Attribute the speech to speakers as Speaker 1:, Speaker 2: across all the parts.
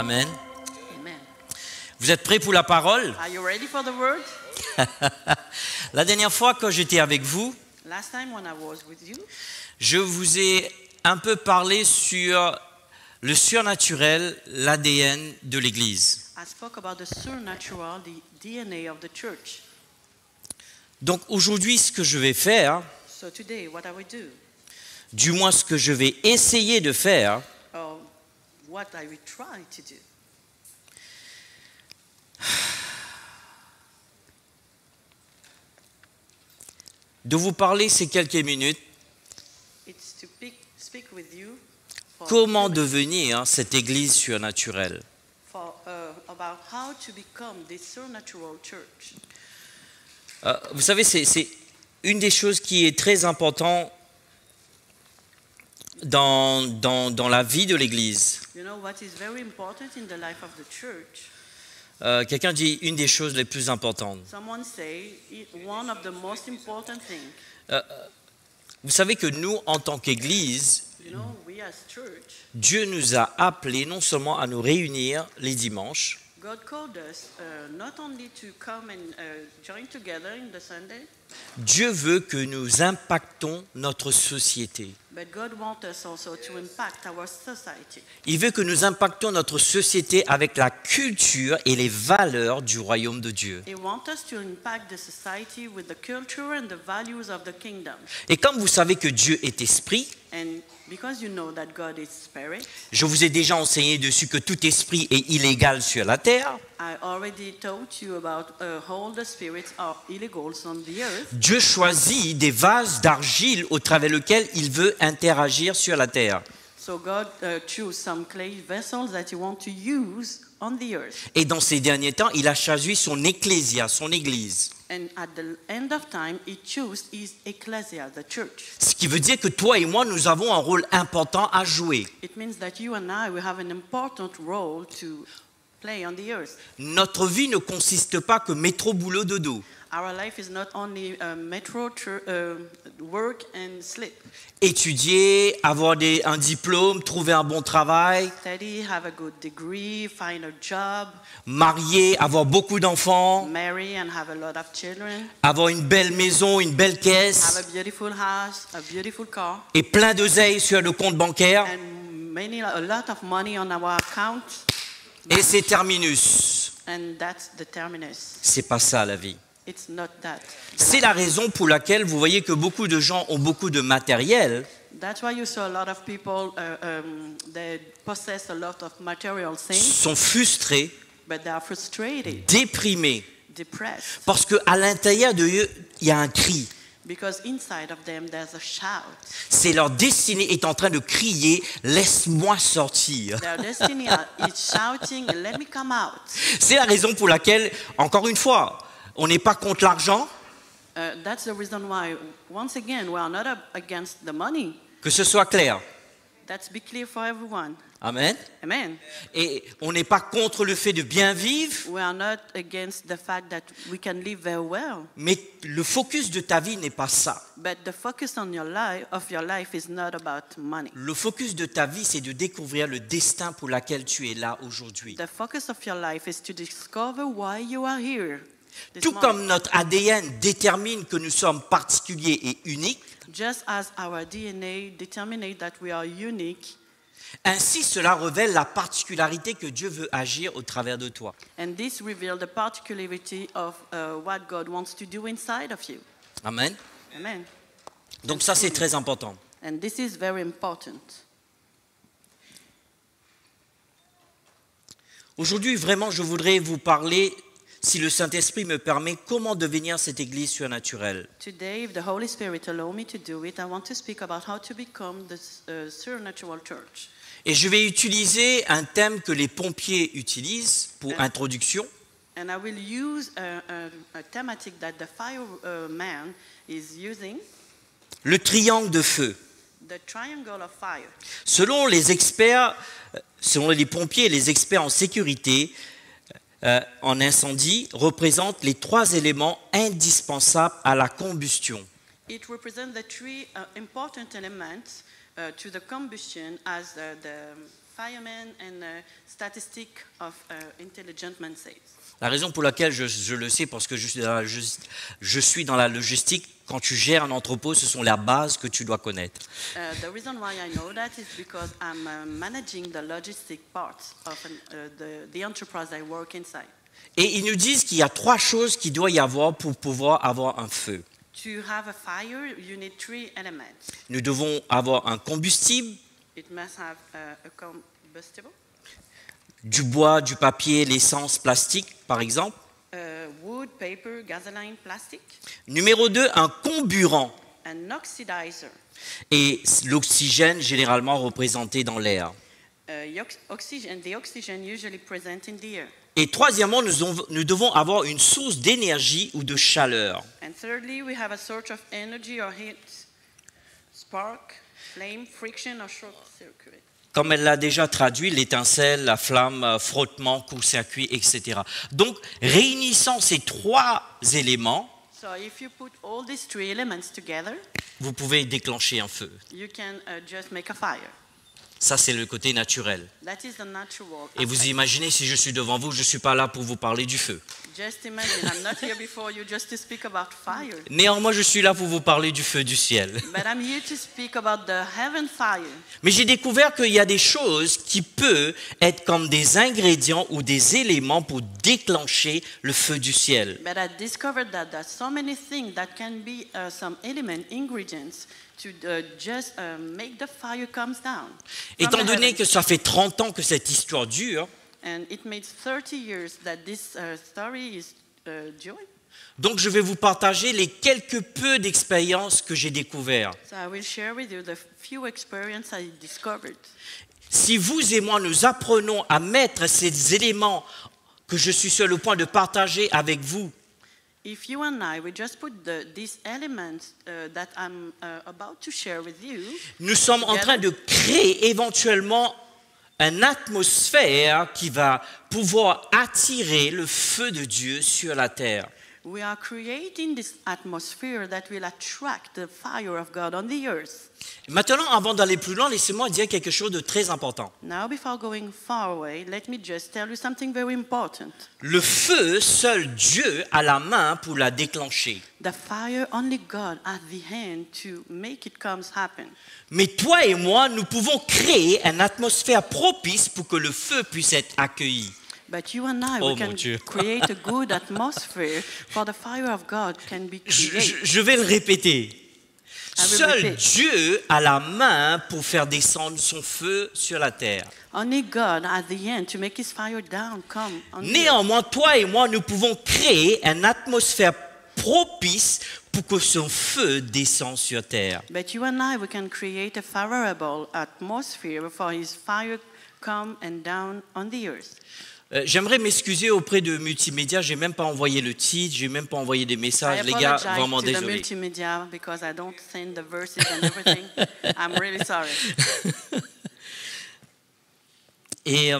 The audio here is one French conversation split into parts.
Speaker 1: Amen.
Speaker 2: Amen.
Speaker 1: Vous êtes prêts pour la parole?
Speaker 2: Are you ready for the word?
Speaker 1: La dernière fois que j'étais avec vous,
Speaker 2: Last time when I was with you,
Speaker 1: je vous ai un peu parlé sur le surnaturel, l'ADN de l'Église.
Speaker 2: I spoke about the supernatural, the DNA of the church.
Speaker 1: Donc aujourd'hui, ce que je vais faire,
Speaker 2: So today, what I will do,
Speaker 1: du moins ce que je vais essayer de faire,
Speaker 2: or what I will try to do,
Speaker 1: de vous parler ces quelques minutes,
Speaker 2: it's to speak with you for,
Speaker 1: comment devenir cette Église surnaturelle.
Speaker 2: About how to become this supernatural church.
Speaker 1: Vous savez, c'est une des choses qui est très importante dans la vie de l'Église.
Speaker 2: You know what is very important in the life of the church?
Speaker 1: Quelqu'un dit une des choses les plus importantes.
Speaker 2: Someone say one of the most important things.
Speaker 1: Vous savez que nous, en tant qu'Église,
Speaker 2: You know, we as church,
Speaker 1: Dieu nous a appelés non seulement à nous réunir les dimanches,
Speaker 2: God called us not only to come and join together in the Sunday,
Speaker 1: Dieu veut que nous impactons notre société.
Speaker 2: but God wants us also to impact our society.
Speaker 1: Il veut que nous impactons notre société avec la culture et les valeurs du royaume de Dieu.
Speaker 2: He wants us to impact the society with the culture and the values of the kingdom.
Speaker 1: Et comme vous savez que Dieu est esprit,
Speaker 2: And because you know that God is spirit,
Speaker 1: je vous ai déjà enseigné dessus que tout esprit est illégal sur la terre.
Speaker 2: I already told you about all the spirits are illegal on the earth.
Speaker 1: Dieu choisit des vases d'argile au travers lesquels il veut interagir sur la terre.
Speaker 2: So God chose some clay vessels that He wants to use on the earth.
Speaker 1: Et dans ces derniers temps, il a choisi son ecclésia, son église.
Speaker 2: And at the end of time, He chose His ecclesia, the church.
Speaker 1: Ce qui veut dire que toi et moi, nous avons un rôle important à jouer.
Speaker 2: It means that you and I will have an important role to play on the earth.
Speaker 1: Notre vie ne consiste pas que métro, boulot, dodo.
Speaker 2: Our life is not only work and sleep.
Speaker 1: Étudier, avoir un diplôme, trouver un bon travail,
Speaker 2: Study, have a good degree, find a job,
Speaker 1: marier, avoir beaucoup d'enfants,
Speaker 2: marry and have a lot of children,
Speaker 1: avoir une belle maison, une belle
Speaker 2: have
Speaker 1: caisse
Speaker 2: a beautiful house, a beautiful car,
Speaker 1: et plein d'oseilles sur le compte bancaire.
Speaker 2: and a lot of money on our account.
Speaker 1: Et c'est terminus.
Speaker 2: And that's the terminus.
Speaker 1: C'est pas ça la vie.
Speaker 2: It's not that.
Speaker 1: C'est la raison pour laquelle vous voyez que beaucoup de gens ont beaucoup de matériel,
Speaker 2: That's why you saw a lot of people that possess a lot of material things,
Speaker 1: sont frustrés,
Speaker 2: but they are frustrated,
Speaker 1: déprimés,
Speaker 2: depressed,
Speaker 1: parce qu'à l'intérieur d'eux, il y a un cri.
Speaker 2: because inside of them there's a shout.
Speaker 1: C'est leur destinée est en train de crier « Laisse-moi sortir
Speaker 2: Their destiny is shouting, "Let me come out." ».
Speaker 1: C'est la raison pour laquelle, encore une fois, on n'est pas contre l'argent,
Speaker 2: That's the reason why, once again, we are not against the money.
Speaker 1: que ce soit clair.
Speaker 2: Let's be clear for everyone.
Speaker 1: Amen.
Speaker 2: Amen.
Speaker 1: Et on n'est pas contre le fait de bien vivre,
Speaker 2: We are not against the fact that we can live very well.
Speaker 1: mais le focus de ta vie n'est pas ça.
Speaker 2: But the focus on your life is not about money.
Speaker 1: Le focus de ta vie, c'est de découvrir le destin pour lequel tu es là aujourd'hui.
Speaker 2: The focus of your life is to discover why you are here. this
Speaker 1: Tout
Speaker 2: morning.
Speaker 1: comme notre ADN détermine que nous sommes particuliers et uniques,
Speaker 2: Just as our DNA determines that we are unique,
Speaker 1: ainsi cela révèle la particularité que Dieu veut agir au travers de toi.
Speaker 2: and this reveals the particularity of what God wants to do inside of you.
Speaker 1: Amen.
Speaker 2: Amen.
Speaker 1: Donc ça, c'est très important.
Speaker 2: And this is very important.
Speaker 1: Aujourd'hui, vraiment, je voudrais vous parler, si le Saint-Esprit me permet, comment devenir cette Église surnaturelle.
Speaker 2: Today, if the Holy Spirit allow me to do it, I want to speak about how to become the supernatural church.
Speaker 1: Et je vais utiliser un thème que les pompiers utilisent pour introduction.
Speaker 2: And I will use a thematic that the fireman is using,
Speaker 1: Le triangle de feu.
Speaker 2: the triangle of fire.
Speaker 1: Selon les experts, selon les pompiers et les experts en sécurité, en incendie, représentent les 3 éléments indispensables à la combustion.
Speaker 2: It represents the three important elements to the combustion as the firemen and statistic of intelligent men says.
Speaker 1: La raison pour laquelle je le sais, parce que je suis dans la logistique, quand tu gères un entrepôt, ce sont les bases que tu dois connaître.
Speaker 2: The reason why I know that is because I'm managing the logistic parts of the enterprise I work inside.
Speaker 1: Et ils nous disent qu'il y a 3 choses qu'il doit y avoir pour pouvoir avoir un feu.
Speaker 2: To have a fire, you need 3 elements.
Speaker 1: Nous devons avoir un combustible,
Speaker 2: It must have a combustible,
Speaker 1: du bois, du papier, l'essence, plastique, par exemple.
Speaker 2: wood, paper, gasoline, plastic,
Speaker 1: Numéro 2, un comburant.
Speaker 2: an oxidizer.
Speaker 1: Et l'oxygène, généralement représenté dans l'air.
Speaker 2: Oxygen, the oxygen usually present in the air.
Speaker 1: Et troisièmement, nous devons avoir une source d'énergie ou de chaleur.
Speaker 2: And thirdly, we have a source of energy or heat, spark, flame, friction, or short circuit.
Speaker 1: Comme elle l'a déjà traduit, l'étincelle, la flamme, frottement, court-circuit, etc. Donc, réunissant ces 3 éléments,
Speaker 2: So if you put all these 3 elements together,
Speaker 1: vous pouvez déclencher un feu.
Speaker 2: you can just make a fire.
Speaker 1: Ça, c'est le côté naturel.
Speaker 2: That is the natural
Speaker 1: Et vous
Speaker 2: aspect.
Speaker 1: imaginez, si je suis devant vous, je ne suis pas là pour vous parler du feu.
Speaker 2: Just imagine, I'm not here before you just to speak about fire,
Speaker 1: Néanmoins, je suis là pour vous parler du feu du ciel.
Speaker 2: but I'm here to speak about the heaven fire.
Speaker 1: Mais j'ai découvert qu'il y a des choses qui peuvent être comme des ingrédients ou des éléments pour déclencher le feu du ciel.
Speaker 2: But I discovered that there's so many things that can be some element, ingredients to just make the fire comes down. from
Speaker 1: Étant
Speaker 2: the
Speaker 1: donné
Speaker 2: heaven.
Speaker 1: que ça fait 30 ans que cette histoire dure,
Speaker 2: And it made 30 years that this story is doing.
Speaker 1: donc je vais vous partager les quelques peu d'expériences que j'ai découvertes.
Speaker 2: So I will share with you the few experiences I discovered.
Speaker 1: Si vous et moi nous apprenons à mettre ces éléments que je suis sur le point de partager avec vous,
Speaker 2: If you and I, we just put these elements that I'm about to share with you,
Speaker 1: nous sommes en train de créer éventuellement une atmosphère qui va pouvoir attirer le feu de Dieu sur la terre.
Speaker 2: we are creating this atmosphere that will attract the fire of God on the earth.
Speaker 1: Maintenant, avant d'aller plus loin, laissez-moi dire quelque chose de très important.
Speaker 2: Now, before going far away, let me just tell you something very important.
Speaker 1: Le feu, seul Dieu a la main pour la déclencher.
Speaker 2: The fire, only God at the hand to make it happen.
Speaker 1: Mais toi et moi, nous pouvons créer une atmosphère propice pour que le feu puisse être accueilli.
Speaker 2: But you and I,
Speaker 1: Oh,
Speaker 2: we
Speaker 1: mon
Speaker 2: can
Speaker 1: Dieu.
Speaker 2: create a good atmosphere for the fire of God can be created.
Speaker 1: Je vais le répéter.
Speaker 2: I will
Speaker 1: Seul
Speaker 2: repeat.
Speaker 1: Dieu a la main pour faire descendre son feu sur la terre.
Speaker 2: Only God at the end to make his fire down come on the earth.
Speaker 1: Néanmoins, toi et moi, nous pouvons créer une atmosphère propice pour que son feu descende sur terre.
Speaker 2: But you and I, we can create a favorable atmosphere for his fire come and down on the earth.
Speaker 1: J'aimerais m'excuser auprès de Multimédia, j'ai même pas envoyé le titre, j'ai même pas envoyé des
Speaker 2: I
Speaker 1: messages, les gars,
Speaker 2: apologize
Speaker 1: vraiment
Speaker 2: to the
Speaker 1: désolé.
Speaker 2: multimedia because I don't send the verses and everything. I'm really sorry.
Speaker 1: Et,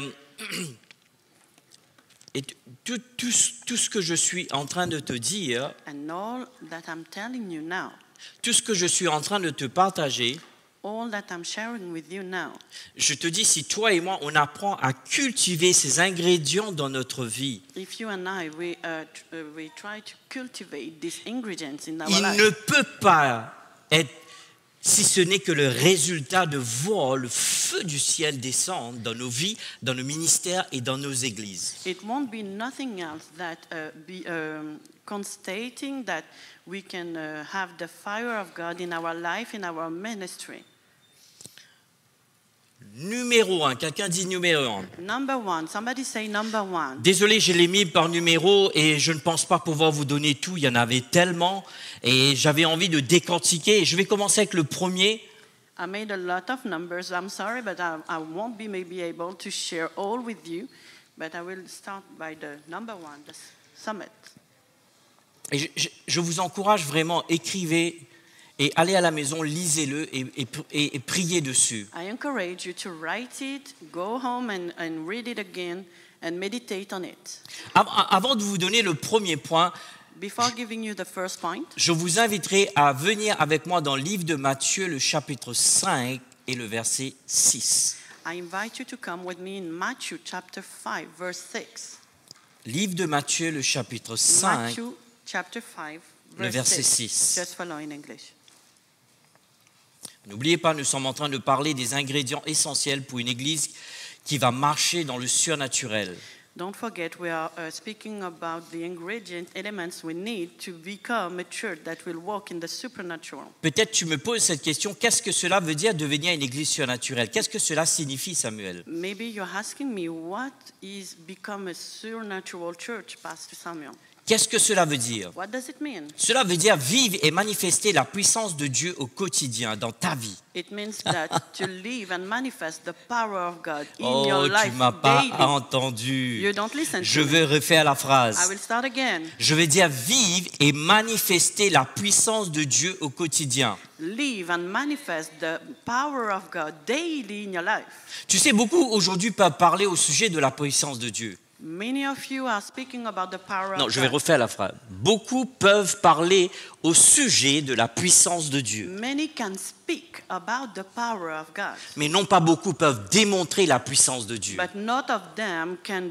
Speaker 1: et tout ce que je suis en train de te dire,
Speaker 2: And all that I'm telling you now,
Speaker 1: tout ce que je suis en train de te partager,
Speaker 2: all that I'm sharing with you now,
Speaker 1: je te dis, si toi et moi, on apprend à cultiver ces ingrédients dans notre vie,
Speaker 2: if you and I, we try to cultivate these ingredients in our
Speaker 1: il
Speaker 2: life,
Speaker 1: ne peut pas être, si ce n'est que le résultat de voir le feu du ciel descendre dans nos vies, dans nos ministères et dans nos églises.
Speaker 2: it won't be nothing else that be constating that we can have the fire of God in our life, in our ministry.
Speaker 1: Numéro 1, quelqu'un dit numéro 1.
Speaker 2: Number one, somebody say number one.
Speaker 1: Désolé, je l'ai mis par numéro et je ne pense pas pouvoir vous donner tout. Il y en avait tellement et j'avais envie de décortiquer. Je vais commencer avec le premier.
Speaker 2: I made a lot of numbers. I'm sorry, but I won't be maybe able to share all with you. But I will start by the number one, the summit.
Speaker 1: Et je vous encourage vraiment, écrivez et allez à la maison, lisez-le et priez dessus.
Speaker 2: I encourage you to write it, go home and read it again and meditate on it.
Speaker 1: Avant de vous donner le premier point,
Speaker 2: Before giving you the first point,
Speaker 1: je vous inviterai à venir avec moi dans le livre de Matthieu, le chapitre 5 et le verset 6.
Speaker 2: I invite you to come with me in Matthew chapter 5, verse 6.
Speaker 1: Livre de Matthieu, le chapitre 5,
Speaker 2: Matthew chapter 5,
Speaker 1: le
Speaker 2: verse
Speaker 1: verset
Speaker 2: 6.
Speaker 1: 6.
Speaker 2: Just follow in English.
Speaker 1: N'oubliez pas, nous sommes en train de parler des ingrédients essentiels pour une église qui va marcher dans le surnaturel.
Speaker 2: Don't forget, we are speaking about the ingredient elements we need to become a church that will walk in the supernatural.
Speaker 1: Peut-être tu me poses cette question, qu'est-ce que cela veut dire devenir une église surnaturelle? Qu'est-ce que cela signifie, Samuel?
Speaker 2: Maybe you're asking me, what is become a supernatural church, Pastor Samuel?
Speaker 1: Qu'est-ce que cela veut dire?
Speaker 2: What does it mean?
Speaker 1: Cela veut dire vivre et manifester la puissance de Dieu au quotidien, dans ta vie.
Speaker 2: It means that to live and manifest the power of God in
Speaker 1: Oh,
Speaker 2: your
Speaker 1: tu
Speaker 2: life
Speaker 1: m'as pas
Speaker 2: daily.
Speaker 1: entendu.
Speaker 2: You don't listen
Speaker 1: Je
Speaker 2: to me.
Speaker 1: vais refaire la
Speaker 2: I
Speaker 1: phrase.
Speaker 2: will start again.
Speaker 1: Je vais dire vivre et manifester la puissance de Dieu au quotidien.
Speaker 2: Live and manifest the power of God daily in your life.
Speaker 1: Tu sais, beaucoup aujourd'hui peuvent parler au sujet de la puissance de Dieu.
Speaker 2: Many of you are speaking about the power
Speaker 1: Non,
Speaker 2: of
Speaker 1: je vais
Speaker 2: God.
Speaker 1: refaire la phrase. Beaucoup peuvent parler au sujet de la puissance de Dieu.
Speaker 2: Many can speak about the power of God,
Speaker 1: Mais non pas beaucoup peuvent démontrer la puissance de Dieu.
Speaker 2: but not of them can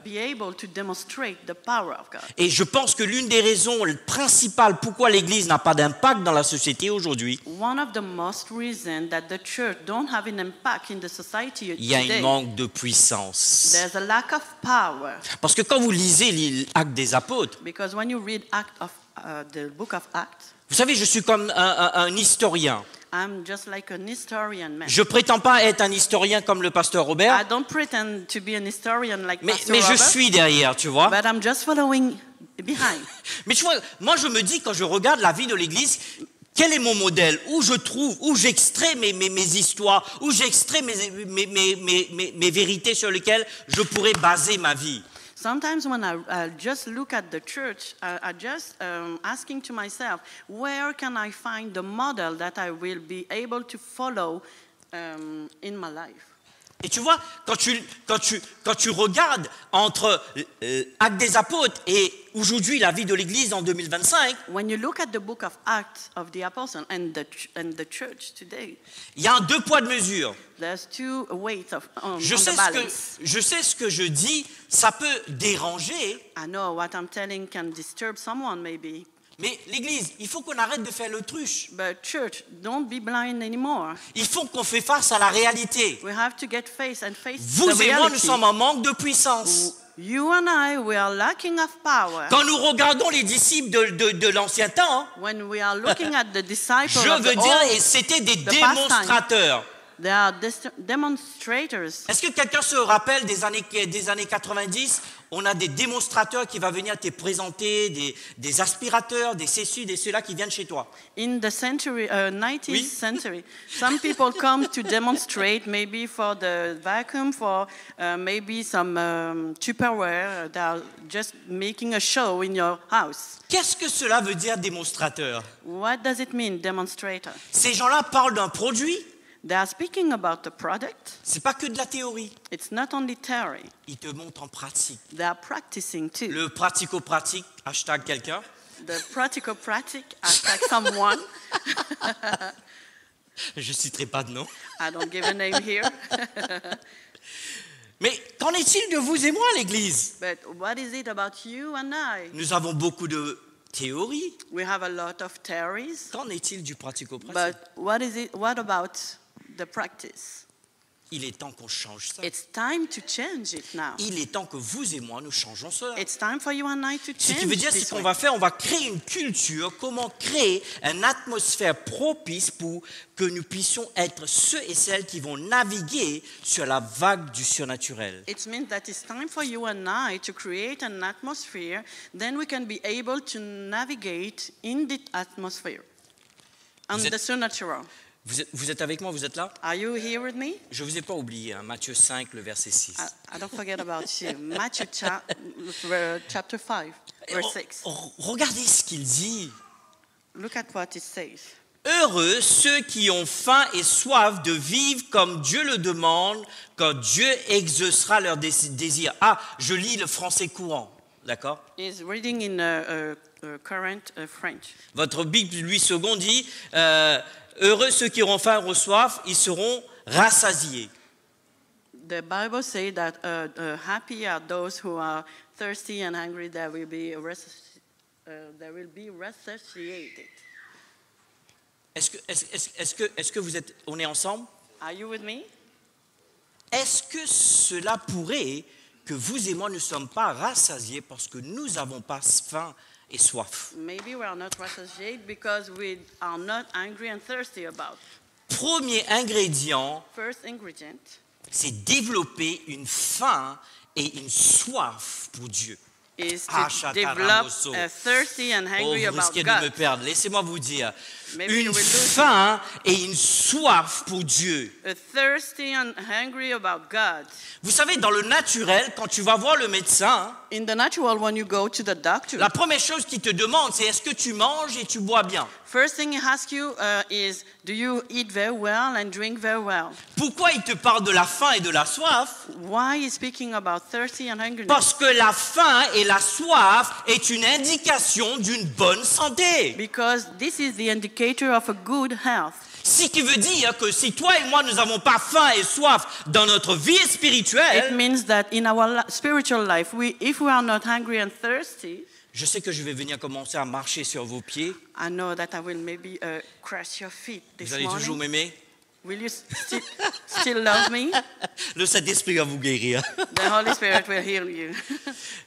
Speaker 2: be able to demonstrate the power of God.
Speaker 1: Et je pense que l'une des raisons principales pourquoi l'Église n'a pas d'impact dans la société aujourd'hui,
Speaker 2: One of the most reasons that the church don't have an impact in the society
Speaker 1: il y a un
Speaker 2: today,
Speaker 1: manque de puissance.
Speaker 2: there's a lack of power.
Speaker 1: Parce que quand vous lisez l'Acte des Apôtres,
Speaker 2: Because when you read the book of Acts,
Speaker 1: vous savez, je suis comme un historien.
Speaker 2: I'm just like an historian man.
Speaker 1: Je prétends pas être un historien comme le pasteur
Speaker 2: I
Speaker 1: Robert,
Speaker 2: don't pretend to be an historian like
Speaker 1: mais
Speaker 2: Pastor
Speaker 1: je
Speaker 2: Robert,
Speaker 1: suis derrière, tu vois.
Speaker 2: but I'm just following behind.
Speaker 1: Mais tu vois, moi je me dis quand je regarde la vie de l'Église, quel est mon modèle? Où je trouve, où j'extrais mes histoires, où j'extrais mes vérités sur lesquelles je pourrais baser ma vie.
Speaker 2: Sometimes when I just look at the church, I just asking to myself, where can I find the model that I will be able to follow in my life?
Speaker 1: Et tu vois, quand tu regardes entre Actes des Apôtres et aujourd'hui la vie de l'Église en 2025,
Speaker 2: When you look at the book of Acts of the Apostles and the church today,
Speaker 1: il y a un deux poids de mesure.
Speaker 2: there's two weights on
Speaker 1: Je
Speaker 2: the
Speaker 1: sais
Speaker 2: balance.
Speaker 1: ce que je dis, ça peut déranger,
Speaker 2: I know what I'm telling can disturb someone maybe,
Speaker 1: mais l'Église, il faut qu'on arrête de faire l'autruche.
Speaker 2: but church, don't be blind anymore.
Speaker 1: Il faut qu'on fasse face à la réalité.
Speaker 2: We have to get face the
Speaker 1: Vous et moi, nous
Speaker 2: reality.
Speaker 1: sommes en manque de puissance.
Speaker 2: You and I, we are lacking of power.
Speaker 1: Quand nous regardons les disciples de l'ancien temps,
Speaker 2: When we are looking at the disciples
Speaker 1: je
Speaker 2: of
Speaker 1: veux
Speaker 2: the
Speaker 1: dire,
Speaker 2: old,
Speaker 1: et c'était des
Speaker 2: the past time.
Speaker 1: démonstrateurs.
Speaker 2: they are demonstrators.
Speaker 1: Est-ce que quelqu'un se rappelle des années 90? On a des démonstrateurs qui vont venir te présenter, des aspirateurs, des ceci, des ceux-là qui viennent chez toi.
Speaker 2: In the century, 19th
Speaker 1: Oui.
Speaker 2: century, some people come to demonstrate, maybe for the vacuum, for maybe some Tupperware. They are just making a show in your house.
Speaker 1: Qu'est-ce que cela veut dire démonstrateur?
Speaker 2: What does it mean, demonstrator?
Speaker 1: Ces gens-là parlent d'un produit,
Speaker 2: They are speaking about the product.
Speaker 1: c'est pas que de la théorie.
Speaker 2: It's not only theory.
Speaker 1: Ils te montrent en pratique.
Speaker 2: They are practicing too.
Speaker 1: Le pratico-pratique, hashtag quelqu'un.
Speaker 2: The practical practice, hashtag someone.
Speaker 1: Je citerai pas de nom.
Speaker 2: I don't give a name here.
Speaker 1: Mais qu'en est-il de vous et moi, l'Église?
Speaker 2: But what is it about you and I?
Speaker 1: Nous avons beaucoup de théories.
Speaker 2: We have a lot of theories.
Speaker 1: Qu'en est-il du pratico-pratique?
Speaker 2: But what about the practice?
Speaker 1: Il est temps qu'on change ça.
Speaker 2: It's time to change it now.
Speaker 1: Il est temps que vous et moi, nous changeons cela.
Speaker 2: It's time for you and I to
Speaker 1: Ce
Speaker 2: change
Speaker 1: qui veut dire,
Speaker 2: this
Speaker 1: c'est qu'on
Speaker 2: way.
Speaker 1: va faire, on va créer une culture, comment créer une atmosphère propice pour que nous puissions être ceux et celles qui vont naviguer sur la vague du surnaturel.
Speaker 2: It means that it's time for you and I to create an atmosphere, then we can be able to navigate in the atmosphere, on
Speaker 1: Vous êtes-
Speaker 2: the supernatural.
Speaker 1: Vous êtes avec moi, vous êtes là?
Speaker 2: Are you here with me?
Speaker 1: Je ne vous ai pas oublié, hein, Matthieu 5, le verset 6.
Speaker 2: I don't forget about you. Matthew chapter 5, verse 6.
Speaker 1: Regardez ce qu'il dit.
Speaker 2: Look at what it says.
Speaker 1: Heureux ceux qui ont faim et soif de vivre comme Dieu le demande, quand Dieu exaucera leurs désirs. Ah, je lis le français courant, d'accord?
Speaker 2: He's reading in current French.
Speaker 1: Votre Bible, lui, second dit, heureux ceux qui auront faim et soif, ils seront rassasiés.
Speaker 2: The Bible says that happy are those who are thirsty and hungry. They will be resuscitated.
Speaker 1: Est-ce que on est ensemble?
Speaker 2: Are you with me?
Speaker 1: Est-ce que cela pourrait que vous et moi ne sommes pas rassasiés parce que nous n'avons pas faim et soif?
Speaker 2: Maybe we are not rassasiated because we are not angry and thirsty about.
Speaker 1: Premier ingrédient,
Speaker 2: First ingredient
Speaker 1: c'est développer une faim et une soif pour Dieu.
Speaker 2: is to develop thirsty and hungry
Speaker 1: vous
Speaker 2: about
Speaker 1: risquez de me
Speaker 2: God.
Speaker 1: perdre. Laissez-moi vous dire.
Speaker 2: Maybe
Speaker 1: Une
Speaker 2: you will lose
Speaker 1: faim et une soif pour Dieu.
Speaker 2: Thirsty and hungry about God.
Speaker 1: Vous savez, dans le naturel, quand tu vas voir le médecin,
Speaker 2: In the natural, when you go to the doctor,
Speaker 1: la première chose qu'il te demande, c'est est-ce que tu manges et tu bois bien?
Speaker 2: first thing he asks you is, do you eat very well and drink very well?
Speaker 1: Pourquoi il te parle de la faim et de la soif?
Speaker 2: Why is speaking about thirsty and hungry?
Speaker 1: Parce que la faim et la soif est une indication d'une bonne santé.
Speaker 2: Because this is the indicator of a good health.
Speaker 1: Ce qui veut dire que si toi et moi nous n'avons pas faim et soif dans notre vie
Speaker 2: It
Speaker 1: spirituelle,
Speaker 2: means that in our spiritual life, if we are not hungry and thirsty,
Speaker 1: je sais que je vais venir commencer à marcher sur vos pieds.
Speaker 2: I know that I will maybe crush your feet this
Speaker 1: Vous allez toujours
Speaker 2: morning.
Speaker 1: m'aimer?
Speaker 2: Will you still love me?
Speaker 1: Le Saint-Esprit va vous guérir.
Speaker 2: The Holy Spirit will heal you.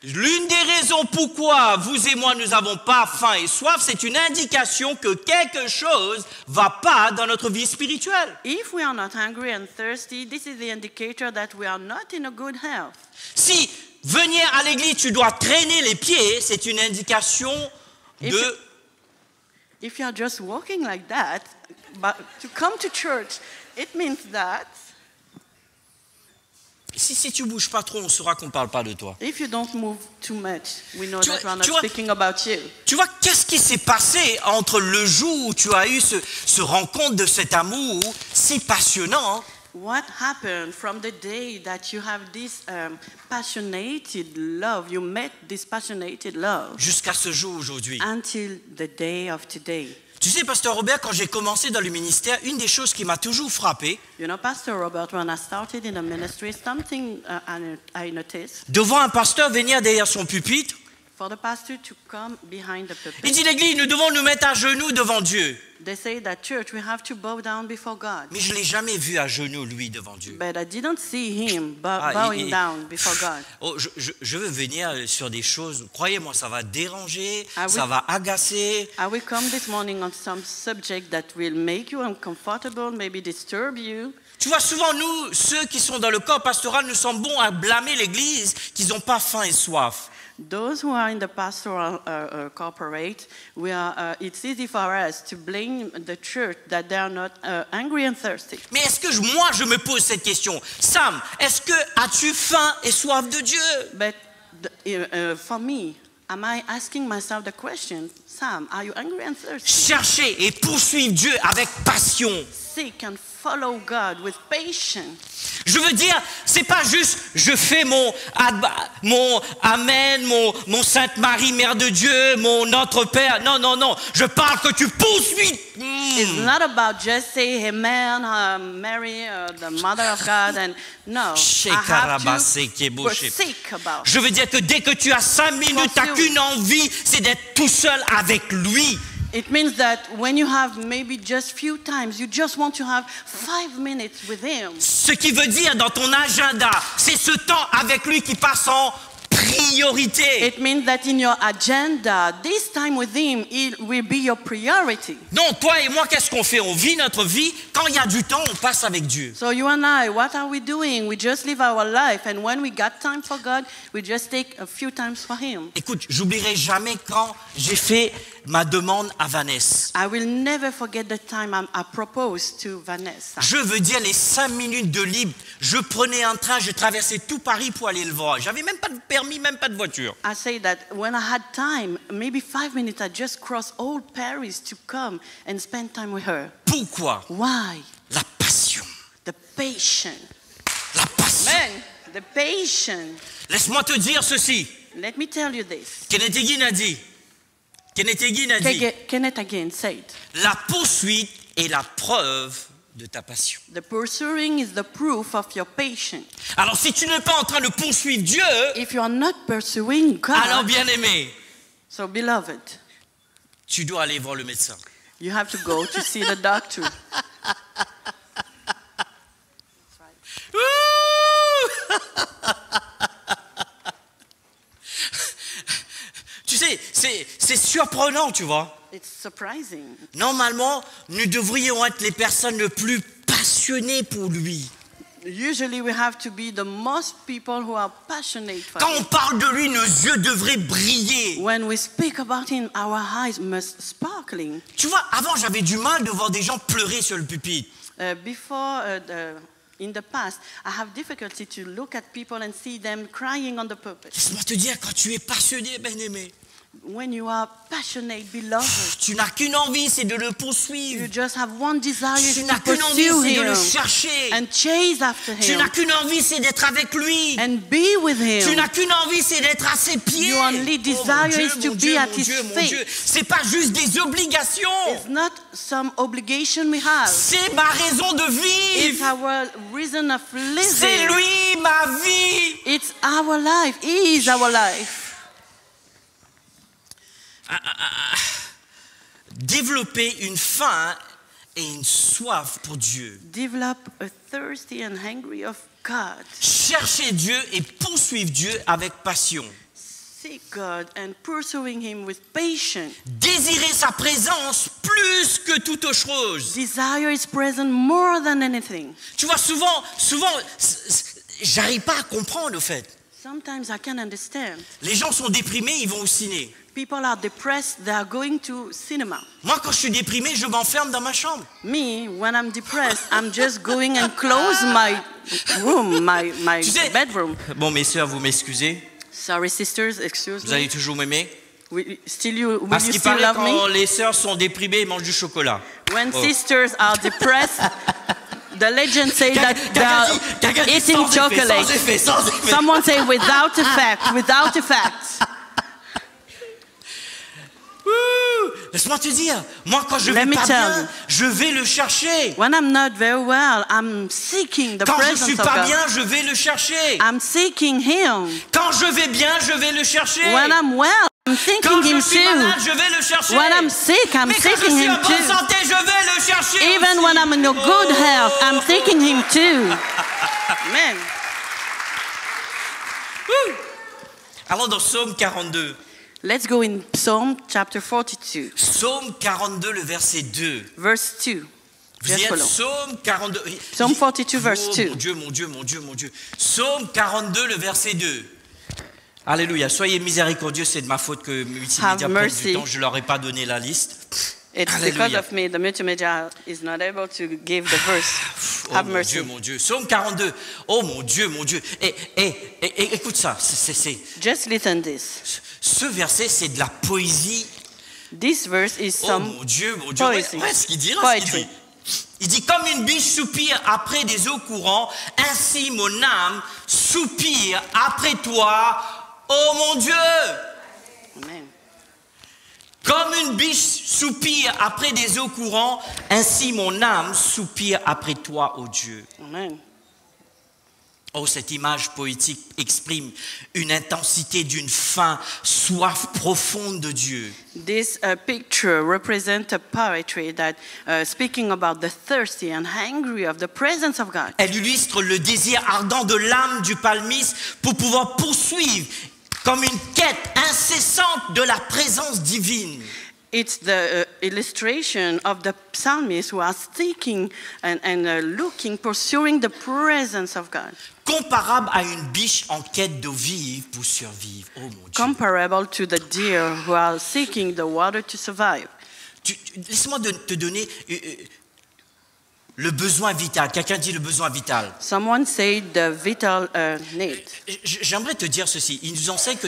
Speaker 1: L'une des raisons pourquoi vous et moi nous n'avons pas faim et soif, c'est une indication que quelque chose va pas dans notre vie spirituelle.
Speaker 2: If we are not hungry and thirsty, this is the indicator that we are not in a good health.
Speaker 1: Si venir à l'église, tu dois traîner les pieds, c'est une indication de...
Speaker 2: If you are just walking like that, but to come to church, it means that
Speaker 1: Si tu bouges pas trop, on saura qu'on parle pas de toi.
Speaker 2: if you don't move too much, we know
Speaker 1: Tu
Speaker 2: that we are
Speaker 1: vois-
Speaker 2: not speaking about you.
Speaker 1: Tu vois, qu'est-ce qui s'est passé entre le jour où tu as eu ce rencontre de cet amour si passionnant
Speaker 2: What happened from the day that you have this passionate love, you met this passionate love,
Speaker 1: jusqu'à ce jour aujourd'hui?
Speaker 2: until the day of today?
Speaker 1: Tu sais, Pasteur Robert, quand j'ai commencé dans le ministère, une des choses qui m'a toujours frappé,
Speaker 2: You know, Pastor Robert, when I started in the ministry, something I noticed,
Speaker 1: de voir un pasteur venir derrière son pupitre,
Speaker 2: for the pastor to come behind the
Speaker 1: il
Speaker 2: pulpit,
Speaker 1: dit l'église, nous devons nous mettre à genoux devant Dieu.
Speaker 2: they say that church, we have to bow down before God.
Speaker 1: Mais je ne l'ai jamais vu à genoux, lui, devant Dieu.
Speaker 2: But I didn't see him
Speaker 1: Ah,
Speaker 2: bowing down before God.
Speaker 1: Oh, je veux venir sur des choses, croyez-moi, ça va déranger,
Speaker 2: Ah oui.
Speaker 1: ça va agacer.
Speaker 2: I will come this morning on some subject that will make you uncomfortable, maybe disturb you.
Speaker 1: Tu vois, souvent, nous, ceux qui sont dans le corps pastoral, nous sommes bons à blâmer l'église qu'ils n'ont pas faim et soif.
Speaker 2: Those who are in the pastoral corporate, it's easy for us to blame the church that they are not hungry and thirsty.
Speaker 1: Mais est-ce que moi, je me pose cette question? Sam, est-ce que as-tu faim et soif de Dieu?
Speaker 2: But for me, am I asking myself the question, Sam, are you hungry and thirsty?
Speaker 1: Chercher et poursuivre Dieu avec passion.
Speaker 2: Seek and follow God with patience.
Speaker 1: Je veux dire, c'est pas juste je fais mon Amen, mon Sainte Marie, Mère de Dieu, mon Notre Père. Non, non, non. Je parle que tu poursuis.
Speaker 2: It's not about just say Amen, Mary, the Mother of God, and no. I have to forsake about.
Speaker 1: Je veux dire que dès que tu as 5 minutes, tu n'as qu'une envie, c'est d'être tout seul avec lui.
Speaker 2: It means that when you have maybe just few times, you just want to have 5 minutes with him.
Speaker 1: Ce qui veut dire dans ton agenda, c'est ce temps avec lui qui passe en priorité.
Speaker 2: It means that in your agenda, this time with him, it will be your priority.
Speaker 1: Non, toi et moi, qu'est-ce qu'on fait? On vit notre vie. Quand il y a du temps, on passe avec Dieu.
Speaker 2: So you and I, what are we doing? We just live our life, and when we got time for God, we just take a few times for him.
Speaker 1: Écoute, j'oublierai jamais quand j'ai fait ma demande à Vanessa.
Speaker 2: I will never forget the time I proposed to Vanessa.
Speaker 1: Je veux dire les 5 minutes de libre. Je prenais un train, je traversais tout Paris pour aller le voir. J'avais même pas de permis, même pas de voiture.
Speaker 2: I say that when I had time, maybe 5 minutes, I just crossed all Paris to come and spend time with her.
Speaker 1: Pourquoi?
Speaker 2: Why?
Speaker 1: La passion.
Speaker 2: The patience.
Speaker 1: La passion.
Speaker 2: Man, the patience.
Speaker 1: Laisse-moi te dire ceci.
Speaker 2: Let me tell you this.
Speaker 1: Kenneth Hagin a dit.
Speaker 2: Kenneth again said,
Speaker 1: La poursuite est la preuve de ta passion.
Speaker 2: The pursuing is the proof of your patience.
Speaker 1: Alors si tu n'es pas en train de poursuivre Dieu,
Speaker 2: If you are not pursuing
Speaker 1: alors
Speaker 2: God,
Speaker 1: bien-aimé,
Speaker 2: so beloved,
Speaker 1: tu dois aller voir le médecin.
Speaker 2: you have to go to see the doctor.
Speaker 1: Tu sais, c'est surprenant, tu vois.
Speaker 2: It's surprising.
Speaker 1: Normalement, nous devrions être les personnes les plus passionnées pour lui.
Speaker 2: Usually we have to be the most people who are passionate for
Speaker 1: Quand
Speaker 2: Him.
Speaker 1: on parle de lui, nos yeux devraient briller.
Speaker 2: When we speak about Him, our eyes must sparkling.
Speaker 1: Tu vois, avant, j'avais du mal de voir des gens pleurer sur le pupitre.
Speaker 2: In the past, I have difficulty to look at people and see them crying on the pulpit.
Speaker 1: Laisse-moi te dire, quand tu es passionné, bien-aimé,
Speaker 2: When you are passionate, beloved,
Speaker 1: tu n'as qu'une envie, c'est de le
Speaker 2: you
Speaker 1: poursuivre.
Speaker 2: just have one desire
Speaker 1: Tu
Speaker 2: to
Speaker 1: n'as qu'une envie,
Speaker 2: pursue
Speaker 1: c'est de le
Speaker 2: Him
Speaker 1: chercher.
Speaker 2: and chase after
Speaker 1: Tu
Speaker 2: Him
Speaker 1: n'as qu'une envie, c'est d'être avec lui.
Speaker 2: and be with
Speaker 1: Tu
Speaker 2: Him.
Speaker 1: n'as qu'une envie, c'est d'être à ses pieds.
Speaker 2: Your only desire is to be at His
Speaker 1: mon
Speaker 2: feet.
Speaker 1: Dieu. C'est pas juste des obligations.
Speaker 2: It's not some obligation we have.
Speaker 1: C'est ma raison de
Speaker 2: It's
Speaker 1: vivre.
Speaker 2: our reason of
Speaker 1: C'est
Speaker 2: living.
Speaker 1: lui, ma vie.
Speaker 2: It's our life. He is our life.
Speaker 1: Développer une faim et une soif pour Dieu.
Speaker 2: Develop a thirsty and hungry of God.
Speaker 1: Chercher Dieu et poursuivre Dieu avec passion.
Speaker 2: Seek God and pursuing Him with patience.
Speaker 1: Désirer sa présence plus que toute autre chose.
Speaker 2: Desire His presence more than anything.
Speaker 1: Tu vois, souvent, j'arrive pas à comprendre au fait.
Speaker 2: Sometimes I can understand.
Speaker 1: Les gens sont déprimés, ils vont au ciné.
Speaker 2: People are depressed, they are going to cinema.
Speaker 1: Moi, quand je suis déprimé, je m'enferme dans ma chambre.
Speaker 2: Me, when I'm depressed, I'm just going and close my room, my
Speaker 1: Tu sais-
Speaker 2: bedroom.
Speaker 1: Bon, mes sœurs, vous m'excusez.
Speaker 2: Sorry, sisters, excuse
Speaker 1: Vous
Speaker 2: me.
Speaker 1: allez toujours m'aimer.
Speaker 2: Will
Speaker 1: Parce
Speaker 2: you
Speaker 1: qu'il
Speaker 2: still
Speaker 1: paraît,
Speaker 2: love
Speaker 1: quand
Speaker 2: me?
Speaker 1: les sœurs sont déprimées, ils mangent du chocolat.
Speaker 2: When
Speaker 1: Oh.
Speaker 2: sisters are depressed, the legend say that they are
Speaker 1: Quelqu'un dit
Speaker 2: eating
Speaker 1: sans effet,
Speaker 2: chocolate.
Speaker 1: sans effet, sans effet.
Speaker 2: Someone say without effect, without effect.
Speaker 1: Ouh, laisse-moi te dire, moi quand je
Speaker 2: Let
Speaker 1: vais
Speaker 2: me
Speaker 1: pas
Speaker 2: tell
Speaker 1: bien,
Speaker 2: you.
Speaker 1: je vais le chercher.
Speaker 2: When I'm not very well, I'm seeking the
Speaker 1: Quand je
Speaker 2: presence
Speaker 1: suis
Speaker 2: of
Speaker 1: pas
Speaker 2: God.
Speaker 1: bien, je vais le chercher.
Speaker 2: I'm seeking Him.
Speaker 1: Quand je vais bien, je vais le chercher.
Speaker 2: When I'm well, I'm
Speaker 1: Quand
Speaker 2: thinking
Speaker 1: je
Speaker 2: Him
Speaker 1: suis malade,
Speaker 2: too.
Speaker 1: je vais le chercher.
Speaker 2: When I'm sick, I'm
Speaker 1: Mais quand je
Speaker 2: seeking
Speaker 1: suis en
Speaker 2: Him
Speaker 1: bonne
Speaker 2: too.
Speaker 1: santé, je vais le chercher.
Speaker 2: Even
Speaker 1: aussi.
Speaker 2: when I'm in a good health, I'm seeking Him too. Amen.
Speaker 1: Allons dans Psaume 42.
Speaker 2: Let's go in Psalm chapter 42,
Speaker 1: Psaume 42, le verset 2.
Speaker 2: verse 2.
Speaker 1: Vous
Speaker 2: Just
Speaker 1: y êtes,
Speaker 2: follow.
Speaker 1: Psaume 42.
Speaker 2: Psalm 42, verse
Speaker 1: Oh,
Speaker 2: 2.
Speaker 1: Mon Dieu, mon Dieu, mon Dieu, mon Dieu. Psaume 42, le verset 2. Alléluia. Soyez miséricordieux, c'est de ma faute que multimédia
Speaker 2: Have
Speaker 1: prenne
Speaker 2: mercy.
Speaker 1: du temps. Je ne leur ai pas donné la liste.
Speaker 2: It's
Speaker 1: Hallelujah.
Speaker 2: because of me, the multimedia is not able to give the verse.
Speaker 1: Oh
Speaker 2: Have
Speaker 1: mon
Speaker 2: mercy.
Speaker 1: Dieu, mon Dieu. Psaume 42. Oh mon Dieu, mon Dieu. Et écoute ça.
Speaker 2: Just listen this.
Speaker 1: Ce verset, c'est de la poésie.
Speaker 2: This verse is
Speaker 1: Oh
Speaker 2: some
Speaker 1: mon Dieu, mon Dieu.
Speaker 2: poetry.
Speaker 1: Ouais, ce qu'il dit, là, ce qu'il
Speaker 2: Poetry.
Speaker 1: dit. Il dit, comme une biche soupire après des eaux courantes, ainsi mon âme soupire après toi, oh mon Dieu.
Speaker 2: Amen.
Speaker 1: Comme une biche soupire après des eaux courantes, ainsi mon âme soupire après toi, ô Dieu.
Speaker 2: Amen.
Speaker 1: Oh, cette image poétique exprime une intensité d'une faim, soif profonde de Dieu.
Speaker 2: This picture represents a poetry that speaking about the thirsty and hungry of the presence of God.
Speaker 1: Elle illustre le désir ardent de l'âme du psalmiste pour pouvoir poursuivre comme une quête incessante de la présence divine.
Speaker 2: It's the illustration of the psalmist who are seeking and looking, pursuing the presence of God.
Speaker 1: Comparable à une biche en quête d'eau vive pour survivre. Oh mon Dieu.
Speaker 2: Comparable to the deer who are seeking the water to survive.
Speaker 1: Laisse-moi te donner le besoin vital. Quelqu'un dit le besoin vital.
Speaker 2: Someone said the vital need.
Speaker 1: J'aimerais te dire ceci. Il nous enseigne que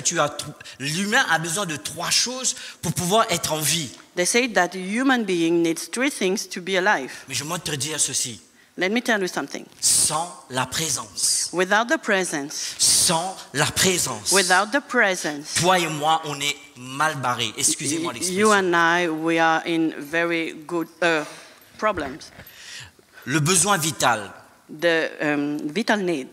Speaker 1: l'humain a besoin de 3 choses pour pouvoir être en vie.
Speaker 2: They say that a human being needs 3 things to be alive.
Speaker 1: Mais je veux te dire ceci.
Speaker 2: Let me tell you something.
Speaker 1: Sans la présence.
Speaker 2: Without the presence,
Speaker 1: Sans la présence.
Speaker 2: without the presence,
Speaker 1: Toi et moi, on est mal barrés. Excusez-moi
Speaker 2: you
Speaker 1: l'expression.
Speaker 2: and I, we are in very good problems.
Speaker 1: le besoin vital.
Speaker 2: the vital need.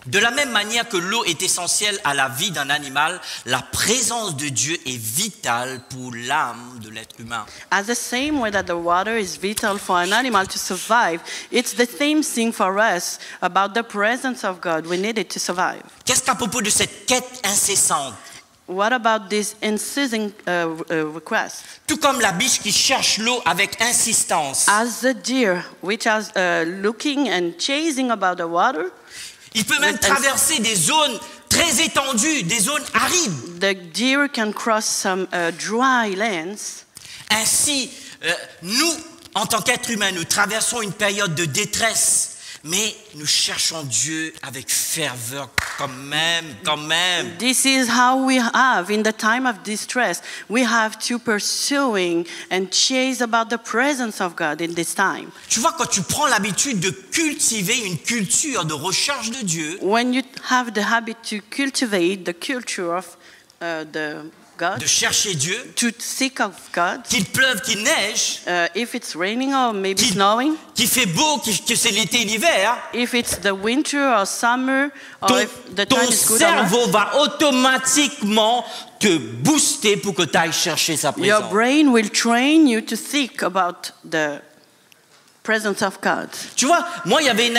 Speaker 1: De la même manière que l'eau est essentielle à la vie d'un animal, la présence de Dieu est vitale pour l'âme de l'être humain.
Speaker 2: As the same way that the water is vital for an animal to survive, it's the same thing for us about the presence of God. We need it to survive.
Speaker 1: Qu'est-ce qu'à propos de cette quête incessante?
Speaker 2: What about this incessant request?
Speaker 1: Tout comme la biche qui cherche l'eau avec insistance,
Speaker 2: As the deer, which is looking and chasing about the water,
Speaker 1: il peut même traverser des zones très étendues, des zones arides.
Speaker 2: the deer can cross some dry lands.
Speaker 1: Ainsi, nous, en tant qu'êtres humains, nous traversons une période de détresse, mais nous cherchons Dieu avec ferveur quand même.
Speaker 2: This is how we have, in the time of distress, we have to pursuing and chase about the presence of God in this time.
Speaker 1: Tu vois, quand tu prends l'habitude de cultiver une culture de recherche de Dieu,
Speaker 2: When you have the habit to cultivate the culture of the God,
Speaker 1: de chercher Dieu,
Speaker 2: to seek of God,
Speaker 1: qu'il pleuve, qu'il neige,
Speaker 2: if it's raining or maybe snowing,
Speaker 1: qu'il fait beau, que c'est l'été, l'hiver,
Speaker 2: if it's the winter or summer, or if the
Speaker 1: ton
Speaker 2: time is good or not,
Speaker 1: cerveau va automatiquement te booster pour que tu ailles chercher sa
Speaker 2: your
Speaker 1: présence.
Speaker 2: brain will train you to think about the presence of God.
Speaker 1: Tu vois, moi, il y avait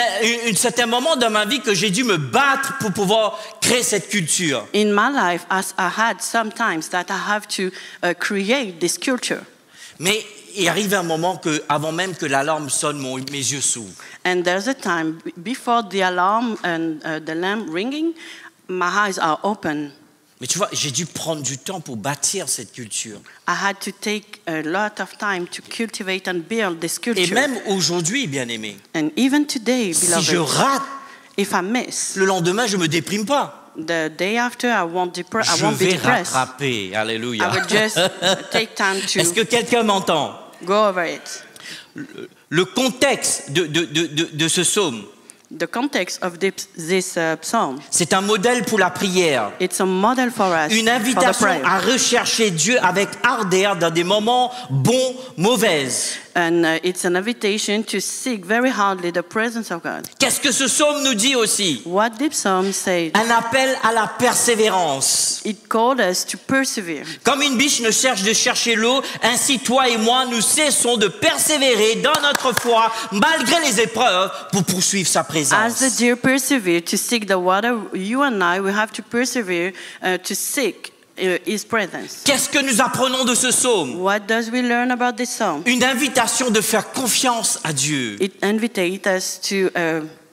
Speaker 1: un certain moment dans ma vie que j'ai dû me battre pour pouvoir créer cette culture.
Speaker 2: In my life, as I had sometimes that I have to create this culture.
Speaker 1: Mais il arrive un moment que, avant même que l'alarme sonne, mes yeux s'ouvrent.
Speaker 2: And there's a time before the alarm and the lamp ringing, my eyes are open.
Speaker 1: Mais tu vois, j'ai dû prendre du temps pour bâtir cette culture.
Speaker 2: I had to take a lot of time to cultivate and build this
Speaker 1: Et
Speaker 2: culture.
Speaker 1: même aujourd'hui, bien-aimé,
Speaker 2: And even today,
Speaker 1: si
Speaker 2: beloved,
Speaker 1: je rate,
Speaker 2: if I miss,
Speaker 1: le lendemain, je me déprime pas.
Speaker 2: the day after I won't be
Speaker 1: Je vais
Speaker 2: depressed.
Speaker 1: rattraper. Alléluia.
Speaker 2: I will just take time
Speaker 1: Est-ce que
Speaker 2: to
Speaker 1: quelqu'un m'entend?
Speaker 2: go over it.
Speaker 1: Le contexte de ce psaume,
Speaker 2: The context of this psalm,
Speaker 1: c'est un modèle pour la prière.
Speaker 2: it's a model for us,
Speaker 1: Une
Speaker 2: for the
Speaker 1: invitation
Speaker 2: prayer.
Speaker 1: à rechercher Dieu avec ardeur dans des moments bons, mauvaises.
Speaker 2: And it's an invitation to seek very hardly the presence of God.
Speaker 1: Qu'est-ce que ce psaume nous dit aussi?
Speaker 2: What did Psalm say?
Speaker 1: Un appel à la persévérance.
Speaker 2: It called us to persevere.
Speaker 1: Comme une biche ne cherche de chercher l'eau, ainsi toi et moi, nous cessons de persévérer dans notre foi, malgré les épreuves, pour poursuivre sa
Speaker 2: As
Speaker 1: présence.
Speaker 2: the deer persevere to seek the water, you and I, we have to persevere to seek His presence.
Speaker 1: Qu'est-ce que nous apprenons de ce psaume?
Speaker 2: What does we learn about this psalm?
Speaker 1: Une invitation de faire confiance à Dieu.
Speaker 2: It invites us to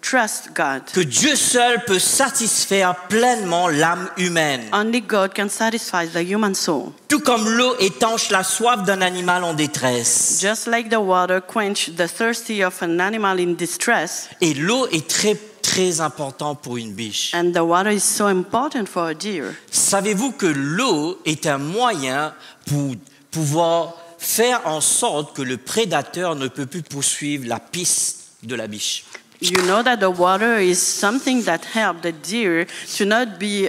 Speaker 2: trust God.
Speaker 1: Que Dieu seul peut satisfaire pleinement l'âme humaine.
Speaker 2: Only God can satisfy the human soul.
Speaker 1: Tout comme l'eau étanche la soif d'un animal en détresse.
Speaker 2: Just like the water quench the thirsty of an animal in distress,
Speaker 1: Et l'eau est très important pour une biche.
Speaker 2: and the water is so important for a deer.
Speaker 1: Savez-vous que l'eau est un moyen pour pouvoir faire en sorte que le prédateur ne peut plus poursuivre la piste de la biche?
Speaker 2: You know that the water is something that helps the deer to not be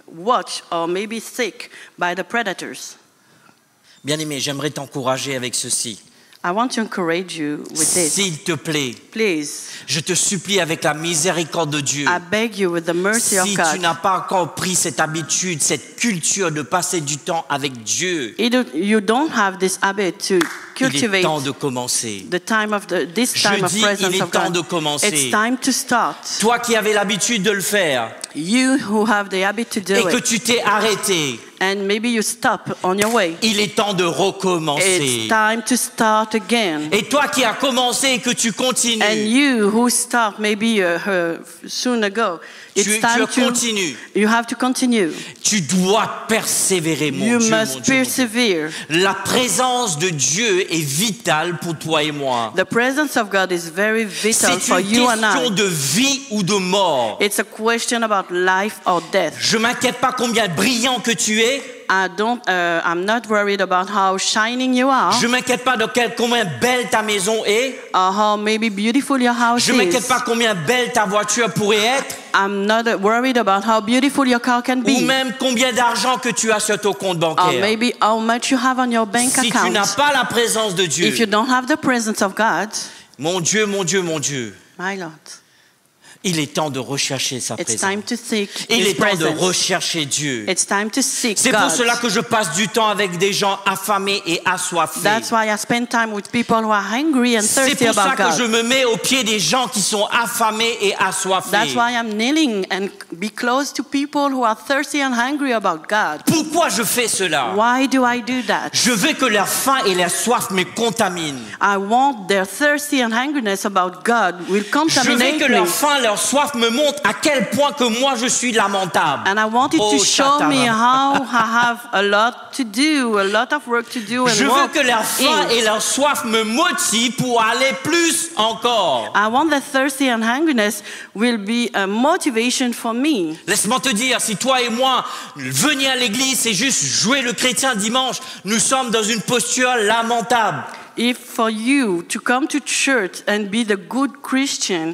Speaker 2: watched or maybe sick by the predators.
Speaker 1: Bien-aimé, j'aimerais t'encourager avec ceci.
Speaker 2: I want to encourage you with this.
Speaker 1: S'il te plaît,
Speaker 2: Please,
Speaker 1: je te supplie avec la miséricorde de Dieu.
Speaker 2: I beg you with the mercy of
Speaker 1: Si tu
Speaker 2: God.
Speaker 1: n'as pas encore pris cette habitude, cette culture de passer du temps avec Dieu,
Speaker 2: You don't have this habit to
Speaker 1: il est
Speaker 2: cultivate
Speaker 1: temps de commencer.
Speaker 2: the time of this
Speaker 1: Je
Speaker 2: time of
Speaker 1: dis,
Speaker 2: presence
Speaker 1: il est
Speaker 2: of
Speaker 1: temps
Speaker 2: God.
Speaker 1: de commencer.
Speaker 2: It's time to start.
Speaker 1: Toi qui avais l'habitude de le faire
Speaker 2: You who have the habit to do
Speaker 1: et que
Speaker 2: it,
Speaker 1: tu t'es arrêté,
Speaker 2: and maybe you stop on your way.
Speaker 1: il est temps de recommencer.
Speaker 2: It's time to start again.
Speaker 1: Et toi qui as commencé et que tu
Speaker 2: And
Speaker 1: continues,
Speaker 2: you who start maybe soon ago, it's
Speaker 1: tu
Speaker 2: time to
Speaker 1: continues.
Speaker 2: you have to continue.
Speaker 1: Tu dois persévérer, mon
Speaker 2: You
Speaker 1: Dieu, mon
Speaker 2: must
Speaker 1: Dieu, mon Dieu.
Speaker 2: persevere.
Speaker 1: La présence de Dieu est vitale pour toi et moi.
Speaker 2: The presence of God is very vital
Speaker 1: C'est
Speaker 2: for
Speaker 1: une
Speaker 2: you and
Speaker 1: question
Speaker 2: I.
Speaker 1: de vie ou de mort.
Speaker 2: It's a question about life or death.
Speaker 1: Je m'inquiète pas combien brillant que tu es.
Speaker 2: I'm not worried about how shining you are
Speaker 1: Je m'inquiète pas de combien belle ta maison est.
Speaker 2: or how maybe beautiful your house
Speaker 1: Je m'inquiète
Speaker 2: is.
Speaker 1: pas combien belle ta voiture pourrait être.
Speaker 2: I'm not worried about how beautiful your car can
Speaker 1: Ou
Speaker 2: be
Speaker 1: même combien d'argent que tu as sur ton compte
Speaker 2: or
Speaker 1: bancaire.
Speaker 2: maybe how much you have on your bank
Speaker 1: Si tu n'as
Speaker 2: account.
Speaker 1: pas la présence de
Speaker 2: If you
Speaker 1: Dieu,
Speaker 2: don't have the presence of God,
Speaker 1: Mon Dieu, mon Dieu, mon Dieu.
Speaker 2: My Lord.
Speaker 1: Il est temps de rechercher sa
Speaker 2: It's
Speaker 1: présence.
Speaker 2: time to seek
Speaker 1: Il
Speaker 2: His
Speaker 1: est temps de
Speaker 2: presence.
Speaker 1: rechercher Dieu.
Speaker 2: It's time to seek
Speaker 1: C'est pour
Speaker 2: God.
Speaker 1: cela que je passe du temps avec des gens affamés et assoiffés.
Speaker 2: That's why I spend time with people who are hungry and
Speaker 1: C'est
Speaker 2: thirsty
Speaker 1: pour ça
Speaker 2: about
Speaker 1: que je
Speaker 2: God.
Speaker 1: me mets aux pieds des gens qui sont affamés et assoiffés.
Speaker 2: That's why I'm kneeling and be close to people who are thirsty and hungry about God.
Speaker 1: Pourquoi je fais cela?
Speaker 2: Why do I do that?
Speaker 1: Je veux que leur faim et leur soif me contaminent.
Speaker 2: I want their thirsty and hungriness about God will
Speaker 1: Je veux
Speaker 2: contaminate
Speaker 1: que
Speaker 2: me.
Speaker 1: leur faim, leur soif me montrent à quel point que moi je suis lamentable.
Speaker 2: And I want it
Speaker 1: Oh,
Speaker 2: to show me
Speaker 1: Shatara.
Speaker 2: how I have a lot to do, a lot of work to do and
Speaker 1: Je veux
Speaker 2: walk
Speaker 1: que leur faim
Speaker 2: in.
Speaker 1: et leur soif me motivent pour aller plus encore.
Speaker 2: I want the thirsty and hungriness will be a motivation for me.
Speaker 1: Laisse-moi te dire, si toi et moi, venir à l'église, c'est juste jouer le chrétien dimanche, nous sommes dans une posture lamentable.
Speaker 2: If for you to come to church and be the good Christian,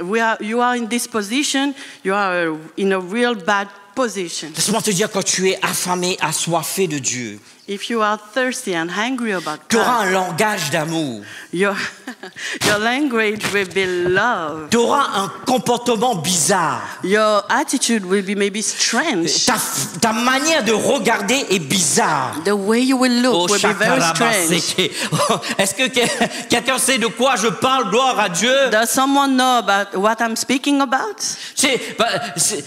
Speaker 2: you are in this position, you are in a real bad position.
Speaker 1: Laisse-moi te dire, quand tu es affamé, assoiffé de Dieu,
Speaker 2: If you are thirsty and hungry about
Speaker 1: tu auras
Speaker 2: God,
Speaker 1: un langage d'amour.
Speaker 2: your language will be love.
Speaker 1: Tu auras un comportement bizarre.
Speaker 2: Your attitude will be maybe strange.
Speaker 1: Ta manière de regarder est bizarre.
Speaker 2: The way you will look
Speaker 1: Oh,
Speaker 2: will be very strange.
Speaker 1: chakarabaseke. Est-ce que quelqu'un sait de quoi je parle? Gloire à Dieu.
Speaker 2: Does someone know about what I'm speaking about?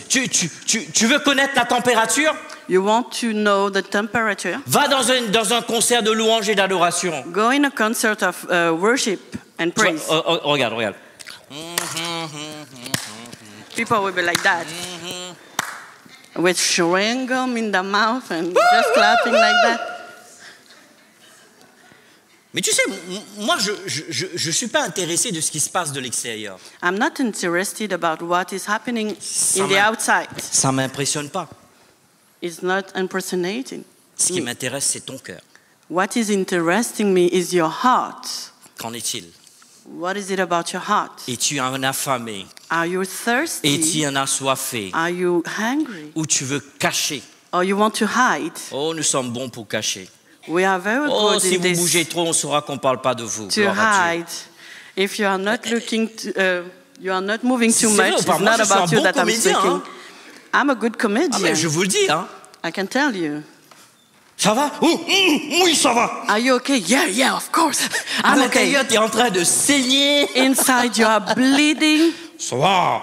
Speaker 1: Tu veux connaître la température?
Speaker 2: You want to know the temperature?
Speaker 1: Va dans un concert de louange et d'adoration.
Speaker 2: Go in a concert of worship and praise.
Speaker 1: Regarde.
Speaker 2: People will be like that. With chewing gum in the mouth and just clapping like that.
Speaker 1: Mais tu sais, moi, je suis pas intéressé de ce qui se passe de l'extérieur.
Speaker 2: I'm not interested about what is happening
Speaker 1: Ça
Speaker 2: in the outside.
Speaker 1: Ça m'impressionne pas.
Speaker 2: It's not impersonating.
Speaker 1: Ce qui m'intéresse, c'est ton cœur.
Speaker 2: What is interesting me is your heart.
Speaker 1: Qu'en est-il?
Speaker 2: What is it about your heart?
Speaker 1: Es-tu un affamé?
Speaker 2: Are you thirsty?
Speaker 1: Es-tu un assoiffé?
Speaker 2: Are you hungry?
Speaker 1: Ou tu veux cacher?
Speaker 2: Or you want to hide?
Speaker 1: Oh, nous sommes bons pour cacher.
Speaker 2: We are very
Speaker 1: Oh,
Speaker 2: good
Speaker 1: si
Speaker 2: in
Speaker 1: vous
Speaker 2: this
Speaker 1: bougez trop, on saura qu'on parle pas de vous.
Speaker 2: to
Speaker 1: Gloire à Dieu.
Speaker 2: hide. If you are not looking to, you are not moving too
Speaker 1: C'est vrai
Speaker 2: much,
Speaker 1: ou pas?
Speaker 2: it's
Speaker 1: Moi,
Speaker 2: not
Speaker 1: je suis un
Speaker 2: about you
Speaker 1: bon
Speaker 2: that I'm
Speaker 1: comédien,
Speaker 2: speaking.
Speaker 1: hein.
Speaker 2: I'm a good
Speaker 1: Ah,
Speaker 2: comedian.
Speaker 1: mais je vous le dis, hein.
Speaker 2: I can tell you.
Speaker 1: Ça va? Oui, ça va.
Speaker 2: Are you okay? Yeah, of course.
Speaker 1: À
Speaker 2: I'm okay.
Speaker 1: l'intérieur, tu es en train de saigner.
Speaker 2: Inside you are bleeding.
Speaker 1: Ça va.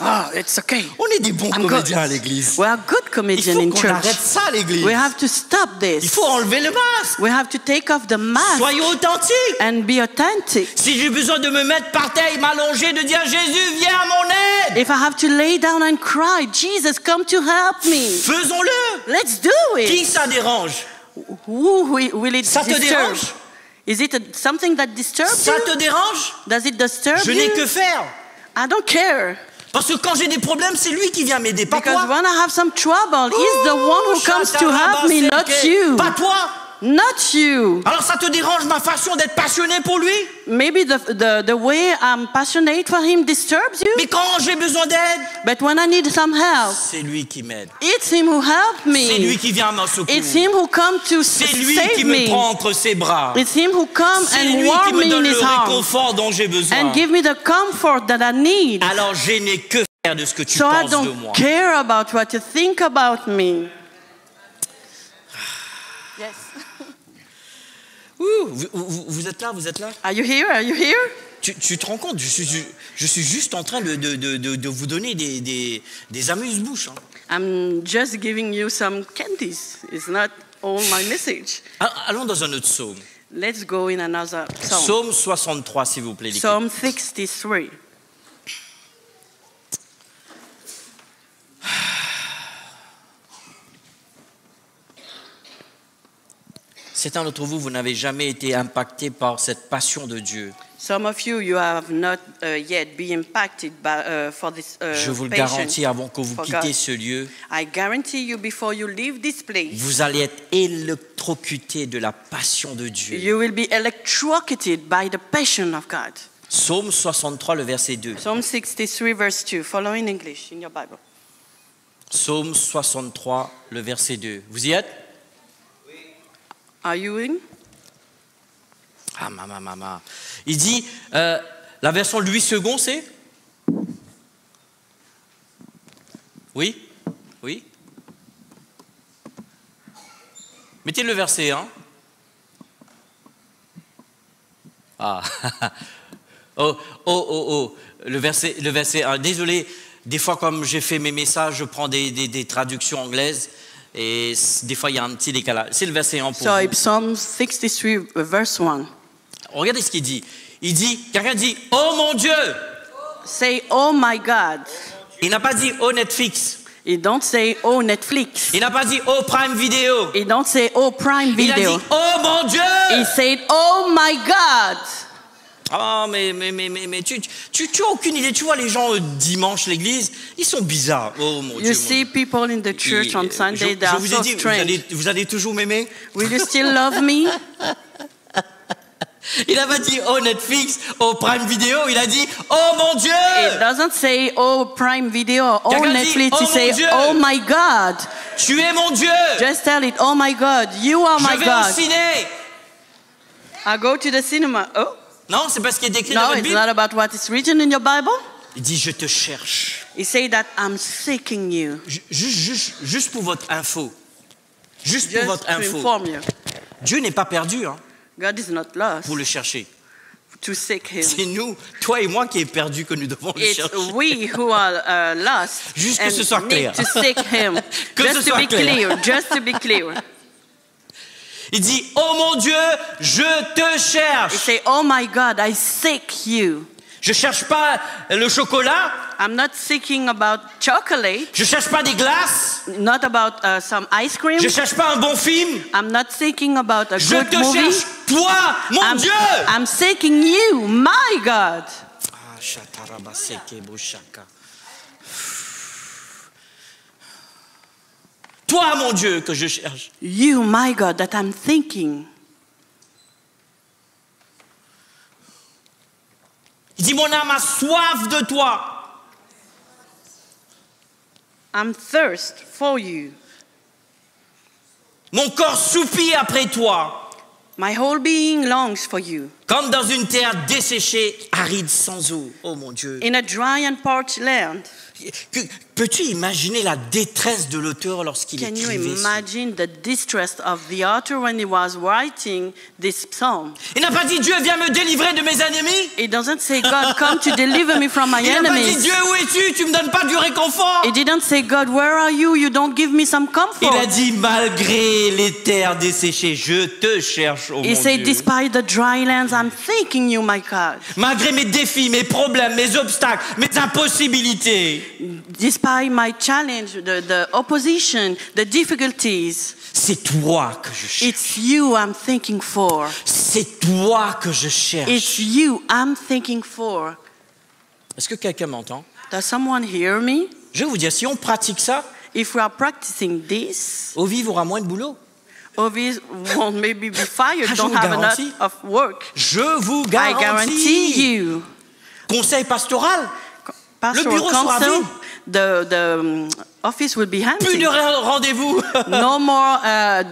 Speaker 2: Oh, it's okay.
Speaker 1: On est des bons
Speaker 2: I'm good.
Speaker 1: comédiens à l'église.
Speaker 2: We are good
Speaker 1: Il
Speaker 2: comedians
Speaker 1: faut
Speaker 2: in
Speaker 1: qu'on
Speaker 2: church.
Speaker 1: arrête ça à l'église.
Speaker 2: We have to stop
Speaker 1: Il
Speaker 2: this.
Speaker 1: faut enlever le masque.
Speaker 2: We have to take off the mask
Speaker 1: Soyons authentiques.
Speaker 2: and be authentic.
Speaker 1: Si j'ai besoin de me mettre par terre et m'allonger, de dire Jésus, viens à mon aide.
Speaker 2: If I have to lay down and cry, Jesus, come to help me.
Speaker 1: Faisons-le.
Speaker 2: Let's do
Speaker 1: Qui
Speaker 2: it.
Speaker 1: ça dérange?
Speaker 2: Who will it
Speaker 1: Ça te
Speaker 2: disturb?
Speaker 1: dérange?
Speaker 2: Is it something that disturbs
Speaker 1: Ça
Speaker 2: you?
Speaker 1: te dérange?
Speaker 2: Does it disturb
Speaker 1: Je n'ai
Speaker 2: you?
Speaker 1: que faire.
Speaker 2: I don't care.
Speaker 1: Parce que quand j'ai des problèmes, c'est lui qui vient m'aider, pas
Speaker 2: Because
Speaker 1: toi.
Speaker 2: when I have some trouble, he's the one who comes to help me, not you.
Speaker 1: Pas toi.
Speaker 2: Not you.
Speaker 1: Alors ça te dérange ma façon d'être passionné pour lui?
Speaker 2: Maybe the way I'm passionate for him disturbs you.
Speaker 1: Mais quand j'ai besoin d'aide,
Speaker 2: But when I need some help,
Speaker 1: c'est lui qui m'aide.
Speaker 2: it's him who helped
Speaker 1: C'est lui
Speaker 2: me.
Speaker 1: qui vient à mon secours.
Speaker 2: It's him who comes to
Speaker 1: C'est lui
Speaker 2: save
Speaker 1: qui me prend
Speaker 2: me.
Speaker 1: entre ses bras.
Speaker 2: It's him who comes
Speaker 1: C'est
Speaker 2: and
Speaker 1: lui qui
Speaker 2: warm
Speaker 1: me
Speaker 2: me in
Speaker 1: donne
Speaker 2: his
Speaker 1: le
Speaker 2: arms
Speaker 1: réconfort dont j'ai besoin.
Speaker 2: and give me the comfort that I need.
Speaker 1: Alors je n'ai que faire de ce que tu
Speaker 2: So I
Speaker 1: penses de
Speaker 2: don't
Speaker 1: moi.
Speaker 2: care about what you think about me. Yes.
Speaker 1: Ouh, vous êtes là, vous êtes là?
Speaker 2: Are you here? Are you here?
Speaker 1: Tu te rends compte, je suis juste en train de vous donner des amuse-bouches. Hein.
Speaker 2: I'm just giving you some candies. It's not all my message.
Speaker 1: Allons dans un autre psaume.
Speaker 2: Let's go in another psalm.
Speaker 1: Psaume 63, s'il vous plaît. l'équipe.
Speaker 2: Psalm 63.
Speaker 1: Certains d'entre vous, vous n'avez jamais été impacté par cette passion de Dieu.
Speaker 2: Some of you, you have not yet been impacted by, for this
Speaker 1: Je vous le
Speaker 2: passion
Speaker 1: garantis, avant que vous
Speaker 2: for
Speaker 1: quittiez
Speaker 2: God.
Speaker 1: ce lieu,
Speaker 2: I guarantee you, before you leave this place,
Speaker 1: vous allez être électrocuté de la passion de Dieu.
Speaker 2: you will be electrocuted by the passion of God.
Speaker 1: Psaume 63, le verset 2.
Speaker 2: Psalm 63, verse 2. Follow in English in your Bible.
Speaker 1: Psaume 63, le verset 2. Vous y êtes?
Speaker 2: Are you in?
Speaker 1: Ah, maman. Il dit, la version Louis II, c'est? Oui? Mettez le verset, hein? Ah, le verset 1. Désolé, des fois, comme j'ai fait mes messages, je prends des traductions anglaises et des fois, il y a un petit décalage. C'est le verset 1 pour
Speaker 2: So,
Speaker 1: vous.
Speaker 2: Psalm 63, verse 1.
Speaker 1: Regardez ce qu'il dit. Il dit, quelqu'un dit, oh mon Dieu!
Speaker 2: Say, oh my God.
Speaker 1: Il n'a pas dit, oh Netflix.
Speaker 2: He don't say, oh Netflix.
Speaker 1: Il n'a pas dit, oh Prime Video.
Speaker 2: He don't say, oh Prime
Speaker 1: Il a
Speaker 2: Video.
Speaker 1: dit, oh mon Dieu!
Speaker 2: He said, oh my God.
Speaker 1: Ah, mais tu as aucune idée. Tu vois, les gens dimanche, l'église, ils sont bizarres. Oh mon Dieu.
Speaker 2: You see people in the church on Sunday, they
Speaker 1: je
Speaker 2: are
Speaker 1: vous ai
Speaker 2: so
Speaker 1: dit,
Speaker 2: strange.
Speaker 1: vous allez toujours m'aimer?
Speaker 2: Will you still love me?
Speaker 1: Il n'a pas dit, oh Netflix, oh Prime Video. Il a dit, oh mon Dieu!
Speaker 2: It doesn't say, oh Prime Video, or oh
Speaker 1: Quelqu'un dit,
Speaker 2: Netflix.
Speaker 1: oh
Speaker 2: It
Speaker 1: mon
Speaker 2: say,
Speaker 1: Dieu.
Speaker 2: oh my God.
Speaker 1: Tu es mon Dieu!
Speaker 2: Just tell it, oh my God, you are
Speaker 1: Je
Speaker 2: my
Speaker 1: vais au
Speaker 2: God.
Speaker 1: ciné.
Speaker 2: I go to the cinema. Oh,
Speaker 1: Non, c'est pas ce qui est écrit dans
Speaker 2: no,
Speaker 1: votre
Speaker 2: it's
Speaker 1: Bible.
Speaker 2: not about what is written in your Bible.
Speaker 1: Il dit, je te cherche.
Speaker 2: He say that I'm seeking you.
Speaker 1: Juste pour votre info. Juste pour
Speaker 2: Just
Speaker 1: votre
Speaker 2: to
Speaker 1: info.
Speaker 2: inform you.
Speaker 1: Dieu n'est pas perdu, hein,
Speaker 2: God is not lost
Speaker 1: pour le chercher.
Speaker 2: to seek him.
Speaker 1: C'est nous, toi et moi, qui est perdu que nous devons le
Speaker 2: It's
Speaker 1: chercher.
Speaker 2: we who are lost
Speaker 1: Juste que
Speaker 2: and
Speaker 1: ce soit
Speaker 2: need
Speaker 1: clair.
Speaker 2: to seek him.
Speaker 1: Que ce
Speaker 2: Just to
Speaker 1: soit
Speaker 2: be
Speaker 1: clair.
Speaker 2: clear. Just to be clear.
Speaker 1: Il dit, oh mon Dieu, je te
Speaker 2: He
Speaker 1: cherche.
Speaker 2: say, oh my God, I seek you.
Speaker 1: Je cherche pas le chocolat,
Speaker 2: I'm not seeking about chocolate,
Speaker 1: je cherche pas des glaces,
Speaker 2: not about some ice cream.
Speaker 1: je cherche pas un bon film.
Speaker 2: I'm not seeking about a
Speaker 1: Je
Speaker 2: good
Speaker 1: te
Speaker 2: movie.
Speaker 1: cherche, toi, mon Dieu.
Speaker 2: I'm seeking you, my God.
Speaker 1: Ah, chatarabaseke boshaka. Toi, mon Dieu, que je cherche.
Speaker 2: You, my God, that I'm thinking.
Speaker 1: Il dit, mon âme a soif de toi.
Speaker 2: I'm thirst for you.
Speaker 1: Mon corps soupire après toi.
Speaker 2: My whole being longs for you.
Speaker 1: Comme dans une terre desséchée, aride sans eau. Oh mon Dieu.
Speaker 2: In a dry and parched land.
Speaker 1: Peux-tu imaginer la détresse de l'auteur lorsqu'il
Speaker 2: Can you
Speaker 1: écrivait ça?
Speaker 2: imagine the distress of the author when he was writing this psalm?
Speaker 1: Il n'a pas dit Dieu viens me délivrer de mes ennemis.
Speaker 2: It doesn't say, God, come to deliver me from my
Speaker 1: Il n'a pas dit
Speaker 2: enemies.
Speaker 1: Dieu où es-tu? Tu me donnes pas du réconfort.
Speaker 2: It didn't say, God, where are you? You don't give me some
Speaker 1: Il a
Speaker 2: comfort.
Speaker 1: dit malgré les terres desséchées, je te cherche, oh
Speaker 2: He
Speaker 1: mon
Speaker 2: said,
Speaker 1: Dieu.
Speaker 2: despite the dry lands, I'm thanking you, my God.
Speaker 1: Malgré mes défis, mes problèmes, mes obstacles, mes impossibilités,
Speaker 2: Despite my challenge, the opposition, the difficulties,
Speaker 1: c'est toi que je cherche.
Speaker 2: it's you I'm thinking for.
Speaker 1: C'est toi que je cherche.
Speaker 2: It's you I'm thinking for.
Speaker 1: Est-ce que quelqu'un m'entend?
Speaker 2: Does someone hear me?
Speaker 1: Je vais vous dire, si on pratique ça,
Speaker 2: If we are practicing this,
Speaker 1: Ovive aura moins de boulot.
Speaker 2: Ovis won't maybe be fired,
Speaker 1: Je
Speaker 2: don't
Speaker 1: vous
Speaker 2: have a lot
Speaker 1: garantis.
Speaker 2: of work.
Speaker 1: Je vous
Speaker 2: I
Speaker 1: garantis.
Speaker 2: guarantee you.
Speaker 1: Conseil pastoral,
Speaker 2: Pastoral
Speaker 1: bureau sera
Speaker 2: council,
Speaker 1: vide.
Speaker 2: the office will be
Speaker 1: plus
Speaker 2: empty.
Speaker 1: de rendez-vous.
Speaker 2: No more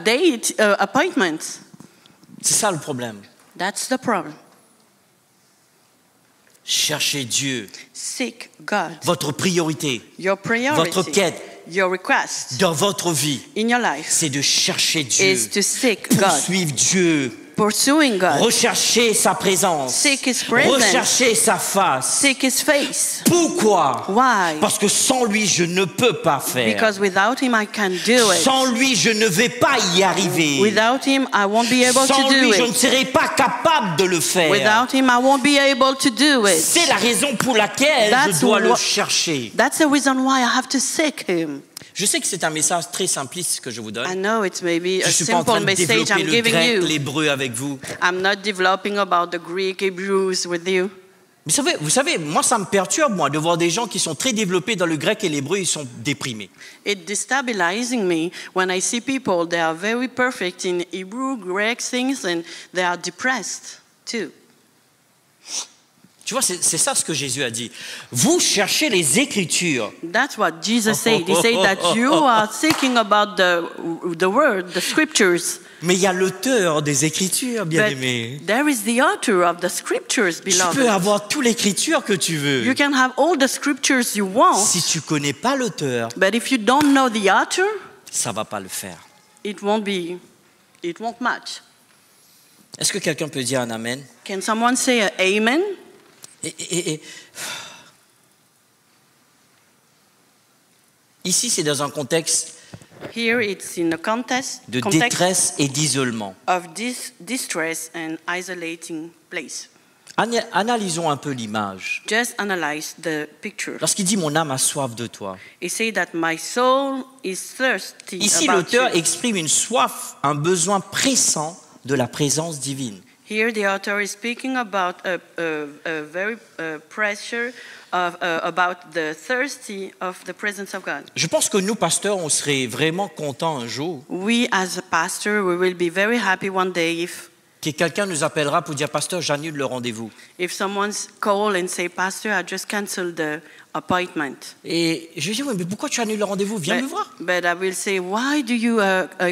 Speaker 2: date appointments.
Speaker 1: C'est ça le problème.
Speaker 2: That's the problem.
Speaker 1: Cherchez Dieu,
Speaker 2: Seek God.
Speaker 1: votre priorité
Speaker 2: Your priority,
Speaker 1: Votre quête.
Speaker 2: your request
Speaker 1: dans votre vie,
Speaker 2: in your life
Speaker 1: c'est de chercher Dieu,
Speaker 2: is to seek God,
Speaker 1: poursuivre Dieu,
Speaker 2: pursuing God,
Speaker 1: rechercher sa présence,
Speaker 2: Seek His presence.
Speaker 1: rechercher sa face.
Speaker 2: seek His face.
Speaker 1: Pourquoi?
Speaker 2: Why?
Speaker 1: Parce que sans lui, je ne peux pas faire.
Speaker 2: Because without Him, I can't do it.
Speaker 1: Sans lui, je ne vais pas y arriver.
Speaker 2: Without Him, I won't be able
Speaker 1: Sans
Speaker 2: to
Speaker 1: lui,
Speaker 2: do
Speaker 1: je ne
Speaker 2: it.
Speaker 1: serai pas capable de le faire.
Speaker 2: Without Him, I won't be able to do it.
Speaker 1: C'est la raison pour laquelle
Speaker 2: That's
Speaker 1: je dois le
Speaker 2: what-
Speaker 1: chercher.
Speaker 2: That's the reason why I have to seek Him.
Speaker 1: Je sais que c'est un message très simpliste que je vous
Speaker 2: I
Speaker 1: donne.
Speaker 2: know it's maybe
Speaker 1: Je
Speaker 2: a
Speaker 1: ne suis pas en train
Speaker 2: simple
Speaker 1: de
Speaker 2: message
Speaker 1: développer
Speaker 2: I'm
Speaker 1: le
Speaker 2: giving
Speaker 1: grec,
Speaker 2: you.
Speaker 1: l'hébreu avec vous.
Speaker 2: I'm not developing about the Greek, Hebrews with you.
Speaker 1: Vous savez, moi ça me perturbe moi de voir des gens qui sont très développés dans le grec et l'hébreu, ils sont déprimés.
Speaker 2: It's destabilizing me when I see people, they are very perfect in Hebrew, Greek things, and they are depressed too.
Speaker 1: Tu vois, c'est ça ce que Jésus a dit. Vous cherchez les Écritures.
Speaker 2: That's what Jesus said. He said that you are seeking about the word, the scriptures.
Speaker 1: Mais il y a l'auteur des Écritures, bien-aimé.
Speaker 2: But there is the author of the scriptures,
Speaker 1: Tu
Speaker 2: beloved.
Speaker 1: peux avoir toute l'Écriture que tu veux.
Speaker 2: You can have all the scriptures you want,
Speaker 1: Si tu connais pas l'auteur,
Speaker 2: but if you don't know the author,
Speaker 1: ça va pas le faire.
Speaker 2: it won't match.
Speaker 1: Est-ce que quelqu'un peut dire un amen?
Speaker 2: Can someone say a amen?
Speaker 1: Et ici, c'est dans un contexte
Speaker 2: Here it's in a context
Speaker 1: de détresse et d'isolement.
Speaker 2: of distress and isolating place.
Speaker 1: Analysons un peu l'image.
Speaker 2: Just analyze the picture.
Speaker 1: Lorsqu'il dit « mon âme a soif de toi »,
Speaker 2: He said that my soul is thirsty
Speaker 1: ici
Speaker 2: about
Speaker 1: l'auteur
Speaker 2: you.
Speaker 1: exprime une soif, un besoin pressant de la présence divine.
Speaker 2: Here the author is speaking about a very pressure about the thirsty of the presence of God.
Speaker 1: Je pense que nous, pasteurs, on serait vraiment contents un jour
Speaker 2: We as a pastor, we will be very happy one day
Speaker 1: que quelqu'un nous appellera pour dire « Pasteur, j'annule le rendez-vous
Speaker 2: if someone's call and say, Pastor, I just canceled the appointment. ».
Speaker 1: Et je dis « Oui, mais pourquoi tu annules le rendez-vous? Viens me voir.
Speaker 2: But I will say, why do you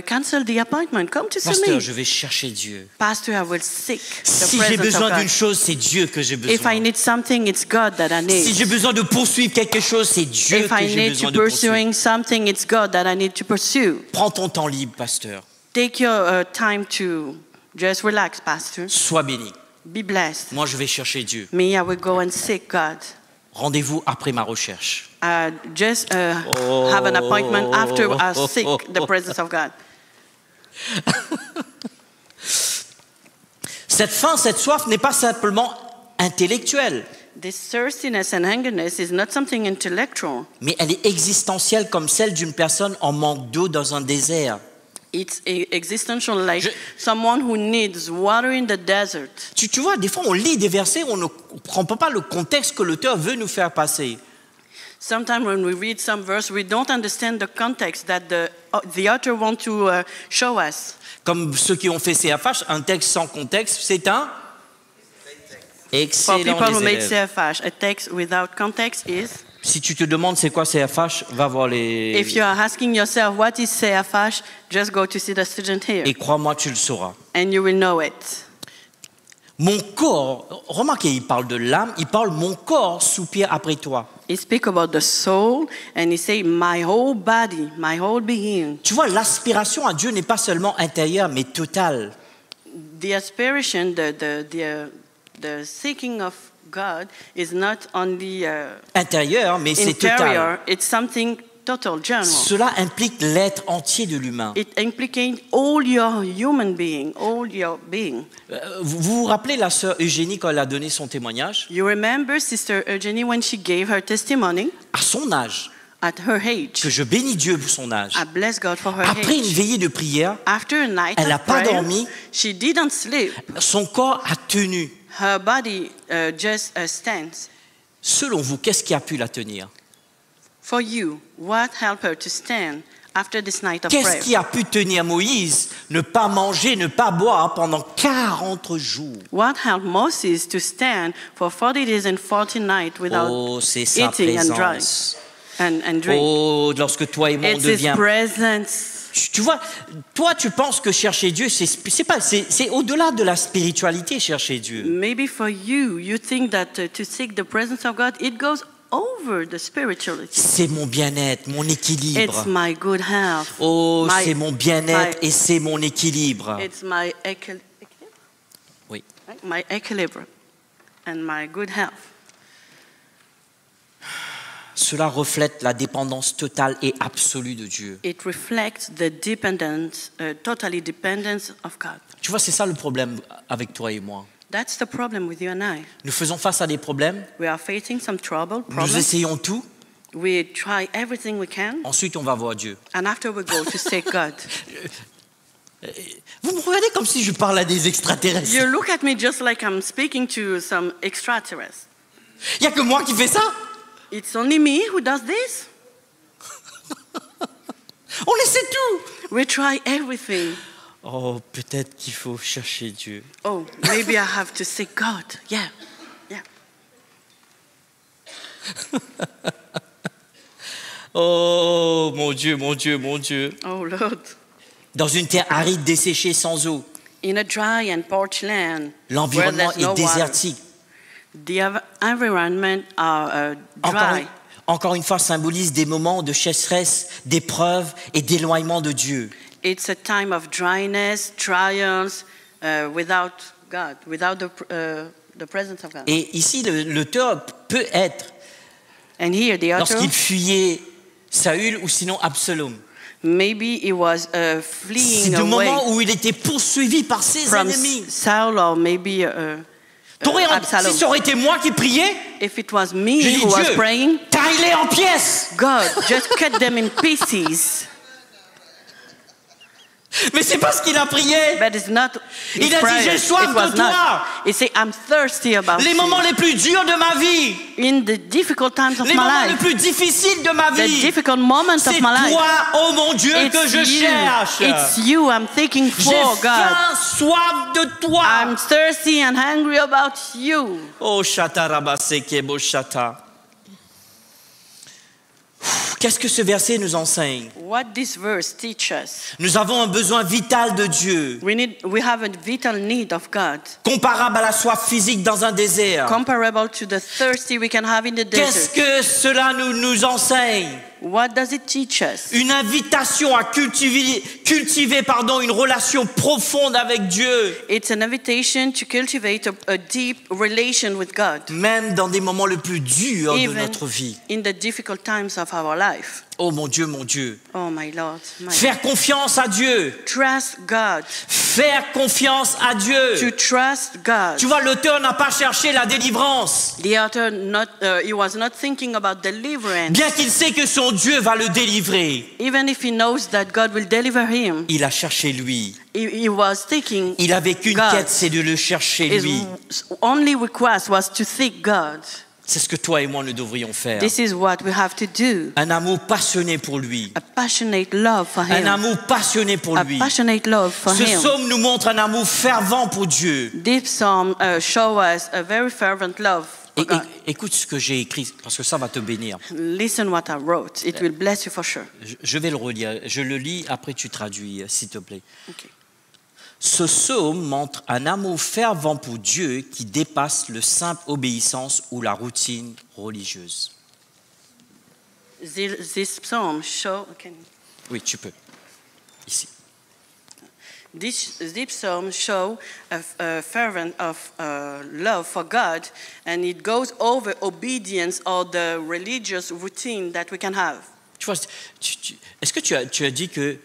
Speaker 2: cancel the appointment? Come to see
Speaker 1: Pasteur,
Speaker 2: me.
Speaker 1: je vais chercher Dieu.
Speaker 2: Pastor, I will seek the
Speaker 1: Si j'ai
Speaker 2: presence
Speaker 1: besoin
Speaker 2: of
Speaker 1: d'une
Speaker 2: God.
Speaker 1: chose, c'est Dieu que j'ai
Speaker 2: If
Speaker 1: besoin.
Speaker 2: I need something, it's God that I
Speaker 1: Si
Speaker 2: need.
Speaker 1: j'ai besoin de poursuivre quelque chose, c'est Dieu
Speaker 2: If
Speaker 1: que
Speaker 2: I
Speaker 1: j'ai
Speaker 2: need
Speaker 1: besoin
Speaker 2: to
Speaker 1: de poursuivre.
Speaker 2: pursuing something, it's God that I need to pursue.
Speaker 1: Prends ton temps libre, pasteur.
Speaker 2: Take your time to just relax, Pastor.
Speaker 1: Sois béni.
Speaker 2: Be blessed.
Speaker 1: Moi, je vais chercher Dieu.
Speaker 2: Me, I will go and seek God.
Speaker 1: Rendez-vous après ma recherche.
Speaker 2: Just have an appointment after I seek the presence of God.
Speaker 1: Cette faim, cette soif n'est pas simplement intellectuelle,
Speaker 2: This thirstiness and hungerness is not something intellectual.
Speaker 1: mais elle est existentielle comme celle d'une personne en manque d'eau dans un désert.
Speaker 2: It's existential, like someone who needs water in the desert.
Speaker 1: Tu vois, des fois, on lit des versets, on ne comprend pas le contexte que l'auteur veut nous faire passer.
Speaker 2: Sometimes when we read some verse, we don't understand the context that the author wants to show us.
Speaker 1: Comme ceux qui ont fait CFH, un texte sans contexte, c'est un
Speaker 2: For
Speaker 1: excellent
Speaker 2: people who
Speaker 1: des
Speaker 2: make
Speaker 1: élèves.
Speaker 2: CFH, a text without context is.
Speaker 1: Si tu te demandes c'est quoi CFH, va voir les...
Speaker 2: If you are asking yourself what is CFH, just go to see the student here,
Speaker 1: Et crois-moi, tu le sauras.
Speaker 2: and you will know it.
Speaker 1: Mon corps, remarquez, il parle de l'âme, il parle mon corps soupire après toi.
Speaker 2: He speak about the soul, and he say, my whole body, my whole being.
Speaker 1: Tu vois, l'aspiration à Dieu n'est pas seulement intérieure, mais totale.
Speaker 2: The aspiration, the seeking of God is not only
Speaker 1: Intérieure, mais c'est total.
Speaker 2: interior, it's something total, general.
Speaker 1: Cela implique l'être entier de l'humain.
Speaker 2: It implicates all your human being, all your being.
Speaker 1: Vous vous rappelez la sœur Eugénie quand elle a donné son témoignage?
Speaker 2: You remember Sister Eugenie when she gave her testimony
Speaker 1: À son âge,
Speaker 2: at her age.
Speaker 1: que je bénis Dieu pour son âge.
Speaker 2: I bless God for her
Speaker 1: Après une
Speaker 2: age.
Speaker 1: veillée de prière,
Speaker 2: After a night
Speaker 1: elle n'a
Speaker 2: of
Speaker 1: pas
Speaker 2: prayer,
Speaker 1: dormi.
Speaker 2: she didn't sleep.
Speaker 1: Son corps a tenu.
Speaker 2: Her body just stands.
Speaker 1: Selon vous, qu'est-ce qui a pu la tenir?
Speaker 2: For you, what helped her to stand after this night of
Speaker 1: Qu'est-ce
Speaker 2: prayer?
Speaker 1: qui a pu tenir Moïse, ne pas manger, ne pas boire pendant 40 jours?
Speaker 2: What helped Moses to stand for 40 days and 40 nights without
Speaker 1: Oh, c'est sa
Speaker 2: eating and dry
Speaker 1: présence.
Speaker 2: and drink?
Speaker 1: Oh, lorsque toi et moi on
Speaker 2: It's His
Speaker 1: devient...
Speaker 2: presence.
Speaker 1: Tu vois, toi tu penses que chercher Dieu, c'est au-delà de la spiritualité, chercher Dieu.
Speaker 2: Maybe for you, you think that to seek the presence of God, it goes over the spirituality.
Speaker 1: C'est mon bien-être, mon équilibre.
Speaker 2: It's my good health.
Speaker 1: Oh,
Speaker 2: my-
Speaker 1: c'est mon bien-être
Speaker 2: my-
Speaker 1: et c'est mon équilibre.
Speaker 2: It's my
Speaker 1: Oui.
Speaker 2: my equilibrium and my good health.
Speaker 1: Cela reflète la dépendance totale et absolue de Dieu.
Speaker 2: It reflects the dependence, totally dependence of God.
Speaker 1: Tu vois, c'est ça le problème avec toi et moi.
Speaker 2: That's the problem with you and I.
Speaker 1: Nous faisons face à des problèmes,
Speaker 2: We are facing some
Speaker 1: nous
Speaker 2: problems.
Speaker 1: essayons tout,
Speaker 2: We try everything we can,
Speaker 1: ensuite on va voir Dieu.
Speaker 2: and after we go to seek God.
Speaker 1: Vous me regardez comme si je parle à des extraterrestres.
Speaker 2: You look at me just like I'm speaking to some extraterrestrials.
Speaker 1: Il n'y a que moi qui fais ça.
Speaker 2: It's only me who does this.
Speaker 1: On essaie tout.
Speaker 2: We try everything.
Speaker 1: Oh, peut-être qu'il faut chercher Dieu.
Speaker 2: Oh, maybe I have to seek God. Yeah, yeah.
Speaker 1: Oh, mon Dieu, mon Dieu, mon Dieu.
Speaker 2: Oh Lord.
Speaker 1: Dans une terre aride, desséchée, sans eau.
Speaker 2: In a dry and parched land, where
Speaker 1: L'environnement
Speaker 2: there's no
Speaker 1: est désertique.
Speaker 2: water, the environment are dry.
Speaker 1: Encore une fois, symbolise des moments de sécheresse, d'épreuve et d'éloignement de Dieu.
Speaker 2: It's a time of dryness, trials, without God, without the presence of God.
Speaker 1: Et ici, l'auteur peut être,
Speaker 2: And here the author,
Speaker 1: lorsqu'il fuyait Saül ou sinon Absalom.
Speaker 2: maybe he was
Speaker 1: C'est
Speaker 2: fleeing
Speaker 1: du
Speaker 2: away
Speaker 1: moment où il était poursuivi par ses
Speaker 2: from
Speaker 1: ennemis.
Speaker 2: Saul, or maybe Absalom.
Speaker 1: Si ça aurait été moi qui priais,
Speaker 2: If it was me
Speaker 1: je dis
Speaker 2: who was
Speaker 1: Dieu,
Speaker 2: praying,
Speaker 1: taille-les en pièces.
Speaker 2: God, just cut them in pieces.
Speaker 1: Mais c'est pas ce qu'il a prié.
Speaker 2: But it's not his
Speaker 1: Il a dit,
Speaker 2: prayer.
Speaker 1: j'ai soif
Speaker 2: It was
Speaker 1: de toi.
Speaker 2: not. He said, I'm thirsty about
Speaker 1: Les
Speaker 2: you.
Speaker 1: moments les plus durs de ma vie,
Speaker 2: In the difficult times of
Speaker 1: les
Speaker 2: my
Speaker 1: moments les
Speaker 2: life,
Speaker 1: plus difficiles de ma
Speaker 2: the
Speaker 1: vie,
Speaker 2: difficult moments
Speaker 1: c'est
Speaker 2: of my life,
Speaker 1: toi, oh mon Dieu, que
Speaker 2: it's
Speaker 1: je
Speaker 2: you.
Speaker 1: cherche.
Speaker 2: It's you I'm thinking
Speaker 1: J'ai
Speaker 2: for, God.
Speaker 1: faim, soif de toi.
Speaker 2: I'm thirsty and hungry about you.
Speaker 1: Oh chata rabaseke bo chata. Qu'est-ce que ce verset nous enseigne?
Speaker 2: What this verse teaches us.
Speaker 1: Nous avons un besoin vital de Dieu,
Speaker 2: We have a vital need of God,
Speaker 1: comparable à la soif physique dans un désert.
Speaker 2: comparable to the thirsty we can have in the
Speaker 1: Qu'est-ce
Speaker 2: desert.
Speaker 1: que cela nous enseigne?
Speaker 2: What does it teach us?
Speaker 1: Une invitation à cultiver une relation profonde avec Dieu,
Speaker 2: It's an invitation to cultivate a deep relation with God,
Speaker 1: même dans des moments les plus durs de
Speaker 2: even
Speaker 1: notre vie.
Speaker 2: in the difficult times of our life.
Speaker 1: Oh mon Dieu, mon Dieu.
Speaker 2: Oh my Lord, my
Speaker 1: Faire confiance à Dieu.
Speaker 2: trust God.
Speaker 1: Faire confiance à Dieu.
Speaker 2: To trust God.
Speaker 1: Tu vois, l'auteur n'a pas cherché la délivrance.
Speaker 2: The author he was not thinking about deliverance.
Speaker 1: Bien qu'il sait que son Dieu va le délivrer,
Speaker 2: Even if he knows that God will deliver him,
Speaker 1: il a cherché lui.
Speaker 2: he was thinking
Speaker 1: Il avait qu'une
Speaker 2: God.
Speaker 1: quête, c'est de le chercher lui.
Speaker 2: His only request was to seek God.
Speaker 1: C'est ce que toi et moi nous devrions faire.
Speaker 2: This is what we have to do.
Speaker 1: Un amour passionné pour lui.
Speaker 2: A passionate love for
Speaker 1: Un
Speaker 2: him.
Speaker 1: amour passionné pour
Speaker 2: A
Speaker 1: lui.
Speaker 2: passionate love for
Speaker 1: Ce
Speaker 2: him.
Speaker 1: psaume nous montre un amour fervent pour Dieu.
Speaker 2: This psalm shows us a very fervent love for God.
Speaker 1: Écoute ce que j'ai écrit, parce que ça va te bénir.
Speaker 2: Listen what I wrote. It will bless you for sure.
Speaker 1: Je vais le relire. Je le lis, après tu traduis, s'il te plaît.
Speaker 2: Okay.
Speaker 1: Ce psaume montre un amour fervent pour Dieu qui dépasse le simple obéissance ou la routine religieuse.
Speaker 2: This psalm show.
Speaker 1: Oui, tu peux. Ici.
Speaker 2: This psalm show a fervent of love for God, and it goes over obedience or the religious routine that we can have.
Speaker 1: Tu vois, est-ce que tu as dit que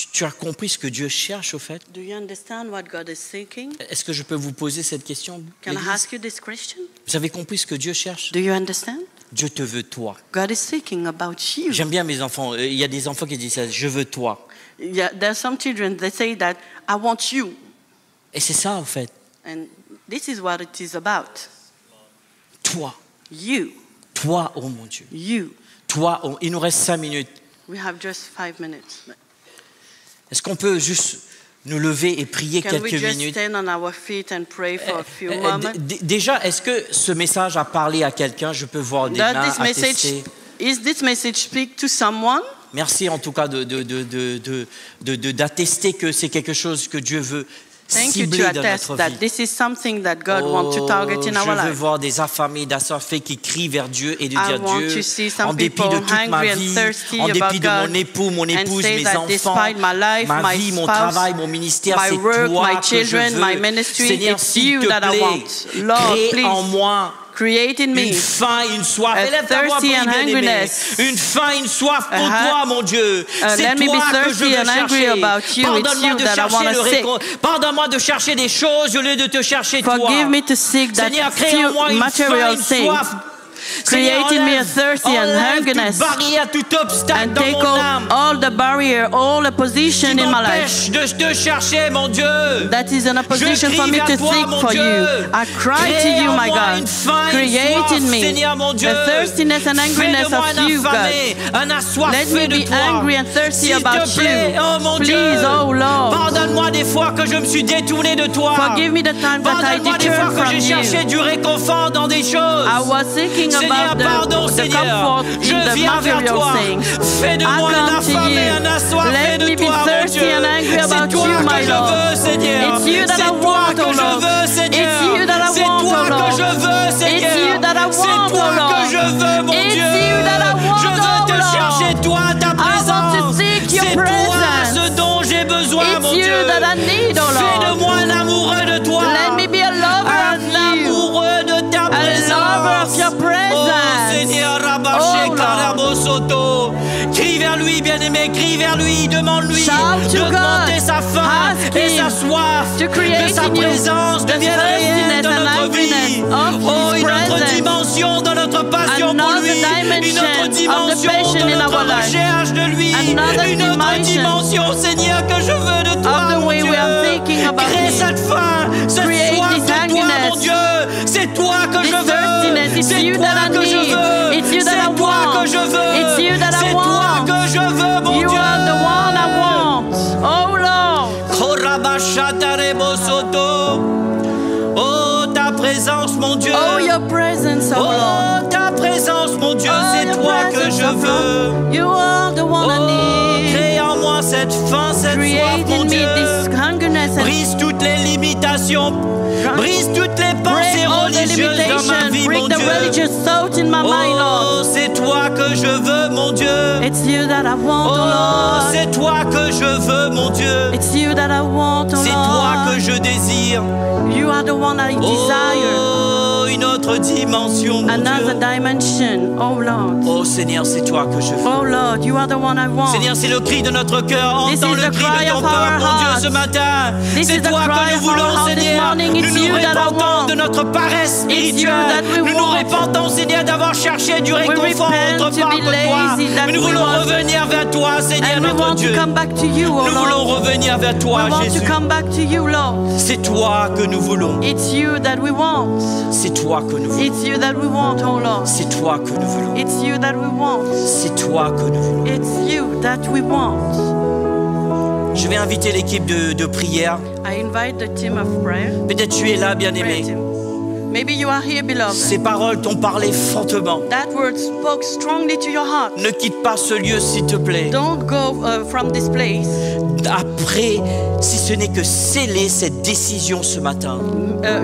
Speaker 1: tu as compris ce que Dieu cherche au fait?
Speaker 2: Do you understand what God is seeking?
Speaker 1: Est-ce que je peux vous poser cette question?
Speaker 2: Can I
Speaker 1: l'Église?
Speaker 2: ask you this question?
Speaker 1: Vous avez compris ce que Dieu cherche?
Speaker 2: Do you understand?
Speaker 1: Dieu te veut toi.
Speaker 2: God is seeking about you.
Speaker 1: J'aime bien mes enfants. Il y a des enfants qui disent ça, je veux toi.
Speaker 2: Yeah, there are some children that say that I want you,
Speaker 1: Et c'est ça en fait.
Speaker 2: and this is what it is about.
Speaker 1: Toi.
Speaker 2: You,
Speaker 1: Toi, oh mon Dieu.
Speaker 2: you.
Speaker 1: Toi, oh, il nous reste 5 minutes.
Speaker 2: We have just 5 minutes.
Speaker 1: Est-ce qu'on peut juste nous lever et prier
Speaker 2: Can we
Speaker 1: quelques
Speaker 2: just
Speaker 1: minutes?
Speaker 2: stand on our feet and pray for a few moments?
Speaker 1: Déjà, est-ce que ce message a parlé à quelqu'un? Je peux voir des mains attester.
Speaker 2: Is this message speak to someone?
Speaker 1: Merci en tout cas d'attester que c'est quelque chose que Dieu veut
Speaker 2: Thank you
Speaker 1: cibler
Speaker 2: to
Speaker 1: dans
Speaker 2: attest
Speaker 1: notre
Speaker 2: that
Speaker 1: vie.
Speaker 2: this is something that God wants to target in our
Speaker 1: Je veux
Speaker 2: life.
Speaker 1: voir des affamés, d'assoiffés qui crient vers Dieu et de
Speaker 2: I
Speaker 1: dire
Speaker 2: want
Speaker 1: Dieu,
Speaker 2: to see some
Speaker 1: en dépit
Speaker 2: people
Speaker 1: de toute ma
Speaker 2: hungry and
Speaker 1: vie,
Speaker 2: thirsty
Speaker 1: en dépit
Speaker 2: about
Speaker 1: de mon
Speaker 2: God,
Speaker 1: époux, mon
Speaker 2: and
Speaker 1: épouse,
Speaker 2: say
Speaker 1: mes
Speaker 2: that
Speaker 1: enfants,
Speaker 2: despite my life,
Speaker 1: ma
Speaker 2: my
Speaker 1: vie, mon
Speaker 2: spouse,
Speaker 1: travail, mon ministère,
Speaker 2: my
Speaker 1: c'est
Speaker 2: work,
Speaker 1: toi
Speaker 2: my
Speaker 1: que je
Speaker 2: children,
Speaker 1: veux.
Speaker 2: my ministry,
Speaker 1: Seigneur,
Speaker 2: it's
Speaker 1: s'il
Speaker 2: you
Speaker 1: te
Speaker 2: that I
Speaker 1: plaît,
Speaker 2: want. Lord,
Speaker 1: crée
Speaker 2: please.
Speaker 1: en moi
Speaker 2: Create in me
Speaker 1: une faim, une soif.
Speaker 2: a
Speaker 1: Élève ta voix,
Speaker 2: thirsty
Speaker 1: prie,
Speaker 2: and
Speaker 1: bien-aimé.
Speaker 2: hungriness.
Speaker 1: Une faim, une soif pour
Speaker 2: Uh-huh.
Speaker 1: toi, mon Dieu. C'est
Speaker 2: let me
Speaker 1: toi
Speaker 2: be
Speaker 1: que je
Speaker 2: thirsty
Speaker 1: veux
Speaker 2: and hungry
Speaker 1: chercher.
Speaker 2: about you. It's
Speaker 1: Pardonne-moi
Speaker 2: you
Speaker 1: de
Speaker 2: that I
Speaker 1: chercher
Speaker 2: wanna
Speaker 1: le
Speaker 2: seek.
Speaker 1: Pardonne-moi de chercher des choses au lieu de te chercher toi.
Speaker 2: Forgive me to seek that
Speaker 1: Seigneur, crée en moi
Speaker 2: few
Speaker 1: une faim,
Speaker 2: material
Speaker 1: une
Speaker 2: things.
Speaker 1: soif.
Speaker 2: Create in me a thirsty and hungerness.
Speaker 1: Toute barrière, tout obstacle
Speaker 2: And
Speaker 1: dans
Speaker 2: take
Speaker 1: mon âme.
Speaker 2: all the barrier, all the position
Speaker 1: Qui
Speaker 2: in my life.
Speaker 1: m'empêche de te chercher, mon Dieu.
Speaker 2: That is an opposition
Speaker 1: Je
Speaker 2: for
Speaker 1: crie
Speaker 2: me to
Speaker 1: vers toi,
Speaker 2: seek
Speaker 1: mon
Speaker 2: for
Speaker 1: Dieu.
Speaker 2: you. I cry to
Speaker 1: Crée
Speaker 2: you,
Speaker 1: en
Speaker 2: my
Speaker 1: moi
Speaker 2: God.
Speaker 1: une faim, une
Speaker 2: Create
Speaker 1: soif,
Speaker 2: in me
Speaker 1: Seigneur, mon Dieu.
Speaker 2: a thirstiness and hungriness
Speaker 1: Fais de moi
Speaker 2: of
Speaker 1: un
Speaker 2: you, God.
Speaker 1: affamé, un assoiffé
Speaker 2: Let me
Speaker 1: de
Speaker 2: be
Speaker 1: toi.
Speaker 2: angry and thirsty
Speaker 1: S'il
Speaker 2: about
Speaker 1: te plaît,
Speaker 2: you.
Speaker 1: oh mon
Speaker 2: Please,
Speaker 1: Dieu.
Speaker 2: oh Lord.
Speaker 1: Pardonne-moi des fois que je me suis détourné de toi.
Speaker 2: Forgive me the time that I
Speaker 1: Pardonne-moi des fois
Speaker 2: deturned
Speaker 1: que
Speaker 2: from
Speaker 1: j'ai cherché
Speaker 2: you.
Speaker 1: du réconfort dans des choses.
Speaker 2: I was thinking
Speaker 1: Seigneur,
Speaker 2: about
Speaker 1: pardon,
Speaker 2: the
Speaker 1: Seigneur.
Speaker 2: comfort in
Speaker 1: Je
Speaker 2: the
Speaker 1: viens vers
Speaker 2: material
Speaker 1: toi.
Speaker 2: things.
Speaker 1: Fais de
Speaker 2: I
Speaker 1: moi un
Speaker 2: come to
Speaker 1: affamé,
Speaker 2: you.
Speaker 1: un assoiffé
Speaker 2: Let
Speaker 1: de
Speaker 2: me be
Speaker 1: toi, mon
Speaker 2: thirsty
Speaker 1: Dieu.
Speaker 2: and angry
Speaker 1: C'est
Speaker 2: about
Speaker 1: toi
Speaker 2: you,
Speaker 1: que
Speaker 2: my
Speaker 1: je
Speaker 2: Lord.
Speaker 1: veux, Seigneur.
Speaker 2: It's you that
Speaker 1: C'est
Speaker 2: I
Speaker 1: toi
Speaker 2: want,
Speaker 1: que
Speaker 2: oh
Speaker 1: je
Speaker 2: Lord.
Speaker 1: veux, Seigneur.
Speaker 2: It's you that I
Speaker 1: C'est
Speaker 2: want,
Speaker 1: toi
Speaker 2: oh
Speaker 1: que
Speaker 2: Lord.
Speaker 1: je veux, Seigneur.
Speaker 2: It's you that I
Speaker 1: C'est
Speaker 2: want,
Speaker 1: toi
Speaker 2: oh Lord.
Speaker 1: que je veux, mon
Speaker 2: It's
Speaker 1: Dieu.
Speaker 2: you that I want,
Speaker 1: Je veux
Speaker 2: oh
Speaker 1: te
Speaker 2: Lord.
Speaker 1: chercher, toi, ta
Speaker 2: I want to
Speaker 1: présence.
Speaker 2: seek your
Speaker 1: C'est toi
Speaker 2: presence.
Speaker 1: ce dont j'ai besoin,
Speaker 2: It's
Speaker 1: mon
Speaker 2: you
Speaker 1: Dieu.
Speaker 2: that I need, oh
Speaker 1: Fais de
Speaker 2: Lord.
Speaker 1: moi un amoureux de toi.
Speaker 2: Let me be a lover of
Speaker 1: Un
Speaker 2: you.
Speaker 1: amoureux de ta
Speaker 2: A
Speaker 1: présence.
Speaker 2: lover of your presence.
Speaker 1: Oh Seigneur, Rabaché
Speaker 2: Oh, Lord.
Speaker 1: Karabosoto. Crie vers lui, bien-aimé, crie vers lui, demande-lui
Speaker 2: Shout to
Speaker 1: d'augmenter
Speaker 2: God.
Speaker 1: sa faim
Speaker 2: Ask
Speaker 1: et
Speaker 2: him
Speaker 1: sa soif,
Speaker 2: to create
Speaker 1: de sa
Speaker 2: in you
Speaker 1: présence
Speaker 2: the
Speaker 1: devienne réelle
Speaker 2: thirstiness
Speaker 1: dans
Speaker 2: and
Speaker 1: notre vie.
Speaker 2: hungriness of
Speaker 1: Oh,
Speaker 2: His
Speaker 1: une autre
Speaker 2: presence.
Speaker 1: dimension dans notre passion pour
Speaker 2: Another
Speaker 1: lui, une
Speaker 2: dimension
Speaker 1: autre
Speaker 2: of the
Speaker 1: dimension
Speaker 2: passion
Speaker 1: dans
Speaker 2: in
Speaker 1: notre
Speaker 2: our life.
Speaker 1: recherche de lui,
Speaker 2: Another
Speaker 1: une autre
Speaker 2: dimension
Speaker 1: dimension, Seigneur, que je veux de toi,
Speaker 2: of the
Speaker 1: mon
Speaker 2: way
Speaker 1: Dieu.
Speaker 2: we are thinking about
Speaker 1: Crée
Speaker 2: him.
Speaker 1: cette faim, cette
Speaker 2: Create
Speaker 1: soif
Speaker 2: this
Speaker 1: de toi,
Speaker 2: hungriness.
Speaker 1: mon Dieu. C'est toi que
Speaker 2: This
Speaker 1: je veux.
Speaker 2: thirstiness, it's
Speaker 1: C'est
Speaker 2: you
Speaker 1: toi
Speaker 2: that I
Speaker 1: que je
Speaker 2: need.
Speaker 1: veux.
Speaker 2: It's you that I
Speaker 1: C'est toi
Speaker 2: want.
Speaker 1: que je veux.
Speaker 2: It's you that I
Speaker 1: C'est toi
Speaker 2: want.
Speaker 1: que je veux, mon
Speaker 2: You
Speaker 1: Dieu.
Speaker 2: are the one I want. Oh Lord.
Speaker 1: Korabashatarebosoto. Oh, ta présence, mon Dieu.
Speaker 2: Oh, your presence, oh Lord.
Speaker 1: Oh, ta présence, mon Dieu,
Speaker 2: Oh,
Speaker 1: c'est
Speaker 2: your
Speaker 1: toi que
Speaker 2: presence,
Speaker 1: je
Speaker 2: oh
Speaker 1: veux.
Speaker 2: Lord. You are the one I
Speaker 1: Oh,
Speaker 2: need.
Speaker 1: crée en moi cette faim, cette soif,
Speaker 2: Create
Speaker 1: mon
Speaker 2: in me
Speaker 1: Dieu.
Speaker 2: this hungerness and
Speaker 1: Brise toutes les limitations. Brise toutes les
Speaker 2: break
Speaker 1: pensées
Speaker 2: all the
Speaker 1: religieuses dans ma
Speaker 2: limitations.
Speaker 1: vie,
Speaker 2: Break
Speaker 1: mon
Speaker 2: the
Speaker 1: Dieu.
Speaker 2: religious thought in my mind, Lord.
Speaker 1: Oh, c'est toi que je veux, mon Dieu.
Speaker 2: It's you that I want, oh
Speaker 1: Oh,
Speaker 2: Lord.
Speaker 1: c'est toi que je veux, mon Dieu.
Speaker 2: It's you that I want, oh
Speaker 1: C'est toi que
Speaker 2: Lord.
Speaker 1: je désire.
Speaker 2: You are the one I desire.
Speaker 1: Oh, une autre dimension, mon
Speaker 2: Another
Speaker 1: Dieu.
Speaker 2: dimension, oh Lord.
Speaker 1: Oh, Seigneur, c'est toi que je veux.
Speaker 2: Oh Lord, you are the one I want.
Speaker 1: Seigneur, c'est le cri de notre cœur.
Speaker 2: This
Speaker 1: Entends
Speaker 2: is
Speaker 1: le
Speaker 2: the
Speaker 1: cri
Speaker 2: cry
Speaker 1: de ton
Speaker 2: of our
Speaker 1: peuple, mon Dieu,
Speaker 2: hearts.
Speaker 1: ce matin.
Speaker 2: This
Speaker 1: C'est
Speaker 2: is the
Speaker 1: toi
Speaker 2: cry
Speaker 1: que nous
Speaker 2: of our
Speaker 1: voulons,
Speaker 2: heart this
Speaker 1: Seigneur.
Speaker 2: morning. It's
Speaker 1: Nous nous
Speaker 2: you that I
Speaker 1: repentons
Speaker 2: want.
Speaker 1: de notre paresse
Speaker 2: It's you
Speaker 1: spirituelle.
Speaker 2: that we
Speaker 1: Nous nous
Speaker 2: want.
Speaker 1: repentons, Seigneur, d'avoir cherché du réconfort
Speaker 2: repent
Speaker 1: autre
Speaker 2: to
Speaker 1: part
Speaker 2: be
Speaker 1: que toi.
Speaker 2: lazy, that
Speaker 1: Mais nous
Speaker 2: we
Speaker 1: voulons
Speaker 2: want-
Speaker 1: revenir vers toi, Seigneur,
Speaker 2: And we
Speaker 1: notre
Speaker 2: want
Speaker 1: Dieu.
Speaker 2: to come back to you, oh
Speaker 1: Nous voulons
Speaker 2: Lord.
Speaker 1: revenir vers toi,
Speaker 2: We want
Speaker 1: Jésus.
Speaker 2: to come back to you, Lord.
Speaker 1: C'est toi que nous voulons.
Speaker 2: It's you that we want.
Speaker 1: C'est toi que nous voulons.
Speaker 2: It's you that we want, oh Lord.
Speaker 1: C'est toi que nous voulons.
Speaker 2: It's you that we want.
Speaker 1: C'est toi que nous voulons.
Speaker 2: It's you that we want.
Speaker 1: Je vais inviter l'équipe de prière.
Speaker 2: I invite the team of prayer.
Speaker 1: Peut-être tu es là,
Speaker 2: Prayer
Speaker 1: bien-aimé.
Speaker 2: team. Maybe you are here, beloved.
Speaker 1: Ces paroles t'ont parlé fortement.
Speaker 2: That word spoke strongly to your heart.
Speaker 1: Ne quitte pas ce lieu, s'il te plaît.
Speaker 2: Don't go from this place
Speaker 1: Après, si ce n'est que sceller cette décision ce matin,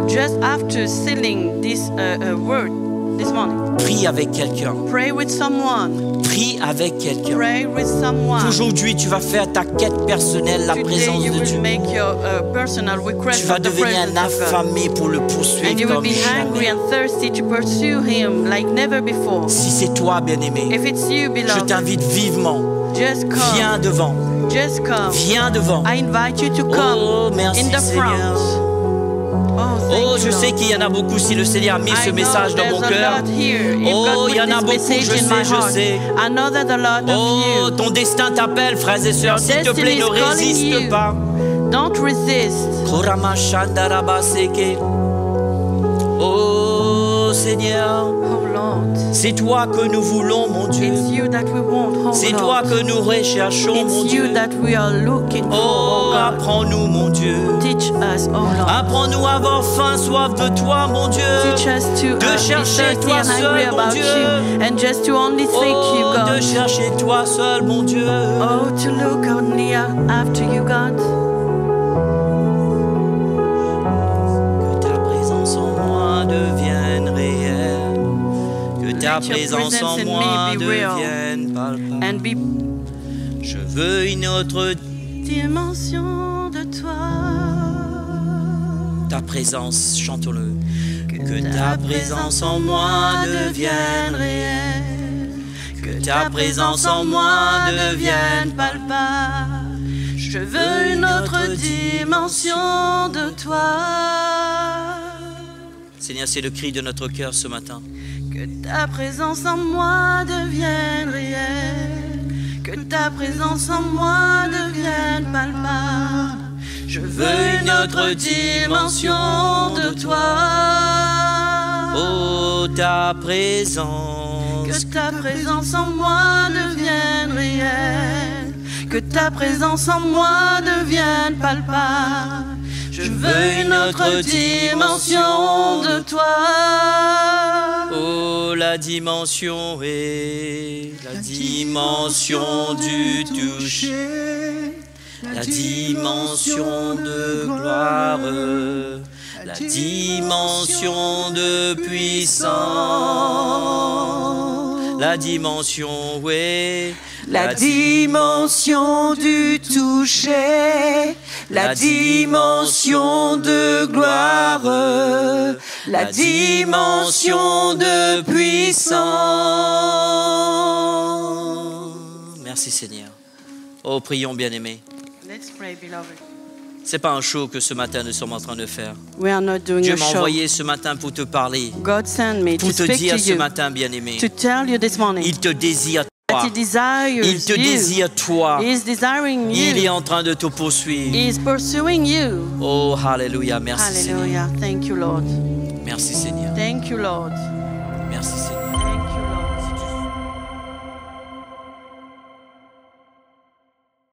Speaker 2: just after sealing this word this morning.
Speaker 1: prie avec quelqu'un.
Speaker 2: Pray with someone.
Speaker 1: Prie avec quelqu'un.
Speaker 2: Pray with someone.
Speaker 1: Aujourd'hui, tu vas faire ta quête personnelle, la
Speaker 2: Today
Speaker 1: présence
Speaker 2: you
Speaker 1: de
Speaker 2: will
Speaker 1: Dieu.
Speaker 2: make your personal request
Speaker 1: Tu vas
Speaker 2: of the
Speaker 1: devenir un
Speaker 2: presence of God.
Speaker 1: affamé pour le
Speaker 2: And
Speaker 1: poursuivre
Speaker 2: you will
Speaker 1: comme
Speaker 2: be hungry
Speaker 1: jamais.
Speaker 2: and thirsty to pursue Him like never before.
Speaker 1: Si c'est toi, bien-aimé,
Speaker 2: If it's you,
Speaker 1: je
Speaker 2: beloved,
Speaker 1: t'invite vivement.
Speaker 2: just come.
Speaker 1: Viens devant.
Speaker 2: Just come.
Speaker 1: Viens devant.
Speaker 2: I invite you to come
Speaker 1: Oh, merci
Speaker 2: in the
Speaker 1: Seigneur.
Speaker 2: front. Oh, thank
Speaker 1: Oh,
Speaker 2: you,
Speaker 1: je
Speaker 2: Lord.
Speaker 1: sais qu'il y en a beaucoup si le Seigneur a mis ce
Speaker 2: I know
Speaker 1: message dans mon
Speaker 2: there's a
Speaker 1: cœur.
Speaker 2: lot here. If
Speaker 1: Oh,
Speaker 2: God
Speaker 1: il y en
Speaker 2: put
Speaker 1: a
Speaker 2: this
Speaker 1: beaucoup,
Speaker 2: message
Speaker 1: je
Speaker 2: in
Speaker 1: sais,
Speaker 2: my
Speaker 1: je
Speaker 2: heart.
Speaker 1: sais.
Speaker 2: I know that a lot of
Speaker 1: Oh,
Speaker 2: you.
Speaker 1: ton destin t'appelle, frères et sœurs. S'il te
Speaker 2: Destiny
Speaker 1: plaît,
Speaker 2: is
Speaker 1: ne
Speaker 2: calling
Speaker 1: résiste
Speaker 2: you.
Speaker 1: pas.
Speaker 2: Don't resist.
Speaker 1: Korama Shandarabaseke. Oh, Seigneur,
Speaker 2: Oh Lord,
Speaker 1: c'est toi que nous voulons, mon Dieu.
Speaker 2: it's you that we want. Oh
Speaker 1: C'est toi
Speaker 2: Lord,
Speaker 1: que nous recherchons, mon
Speaker 2: it's you
Speaker 1: Dieu.
Speaker 2: that we are looking for.
Speaker 1: Oh,
Speaker 2: Oh God,
Speaker 1: apprends-nous, mon Dieu.
Speaker 2: teach us, oh Lord.
Speaker 1: Apprends-nous à avoir faim, soif de toi, mon Dieu.
Speaker 2: Teach us to
Speaker 1: De
Speaker 2: be
Speaker 1: chercher
Speaker 2: thirsty
Speaker 1: toi
Speaker 2: and hungry
Speaker 1: seul, mon
Speaker 2: about
Speaker 1: Dieu.
Speaker 2: you, and just to only seek you,
Speaker 1: Oh, de
Speaker 2: God.
Speaker 1: chercher toi seul, mon Dieu.
Speaker 2: Oh, to look only after you, God.
Speaker 1: Que ta présence en moi devienne réelle. Que ta
Speaker 2: Let your
Speaker 1: présence en
Speaker 2: presence in
Speaker 1: moi
Speaker 2: me be real.
Speaker 1: devienne palpable.
Speaker 2: And be
Speaker 1: Je veux une autre
Speaker 2: dimension de toi.
Speaker 1: ta présence, chantons-le. Que ta présence en moi devienne réelle. Que ta présence en moi devienne
Speaker 2: palpable. Je veux une autre dimension de toi.
Speaker 1: Seigneur, c'est le cri de notre cœur ce matin.
Speaker 2: Que ta présence en moi devienne réelle. Que ta présence en moi devienne palpable. Je veux une autre dimension de toi.
Speaker 1: Oh, ta présence.
Speaker 2: Que ta présence en moi devienne réelle. Que ta présence en moi devienne palpable. Je veux une autre dimension de toi.
Speaker 1: Oh, la dimension est la dimension du toucher, la dimension de gloire, la dimension de puissance, la dimension, oui,
Speaker 2: la dimension du toucher, la dimension de gloire, la dimension de puissance.
Speaker 1: Merci Seigneur. Oh, prions bien-aimés.
Speaker 2: Let's pray, beloved.
Speaker 1: C'est pas un show que ce matin nous sommes en train de faire.
Speaker 2: We are not doing
Speaker 1: Dieu
Speaker 2: a
Speaker 1: m'a
Speaker 2: show.
Speaker 1: envoyé ce matin pour te parler,
Speaker 2: God sent me
Speaker 1: pour
Speaker 2: to
Speaker 1: te
Speaker 2: speak
Speaker 1: dire
Speaker 2: to
Speaker 1: ce
Speaker 2: you,
Speaker 1: matin, bien-aimé.
Speaker 2: to tell you this morning
Speaker 1: Il te désire
Speaker 2: that
Speaker 1: toi.
Speaker 2: He desires
Speaker 1: Il te
Speaker 2: you.
Speaker 1: désire toi.
Speaker 2: He is desiring
Speaker 1: Il est
Speaker 2: you.
Speaker 1: en train de te poursuivre.
Speaker 2: He is pursuing you.
Speaker 1: Oh, hallelujah. Merci Seigneur.
Speaker 2: Hallelujah. Thank you, Lord.
Speaker 1: Merci Seigneur.
Speaker 2: Thank you, Lord.
Speaker 1: Merci Seigneur.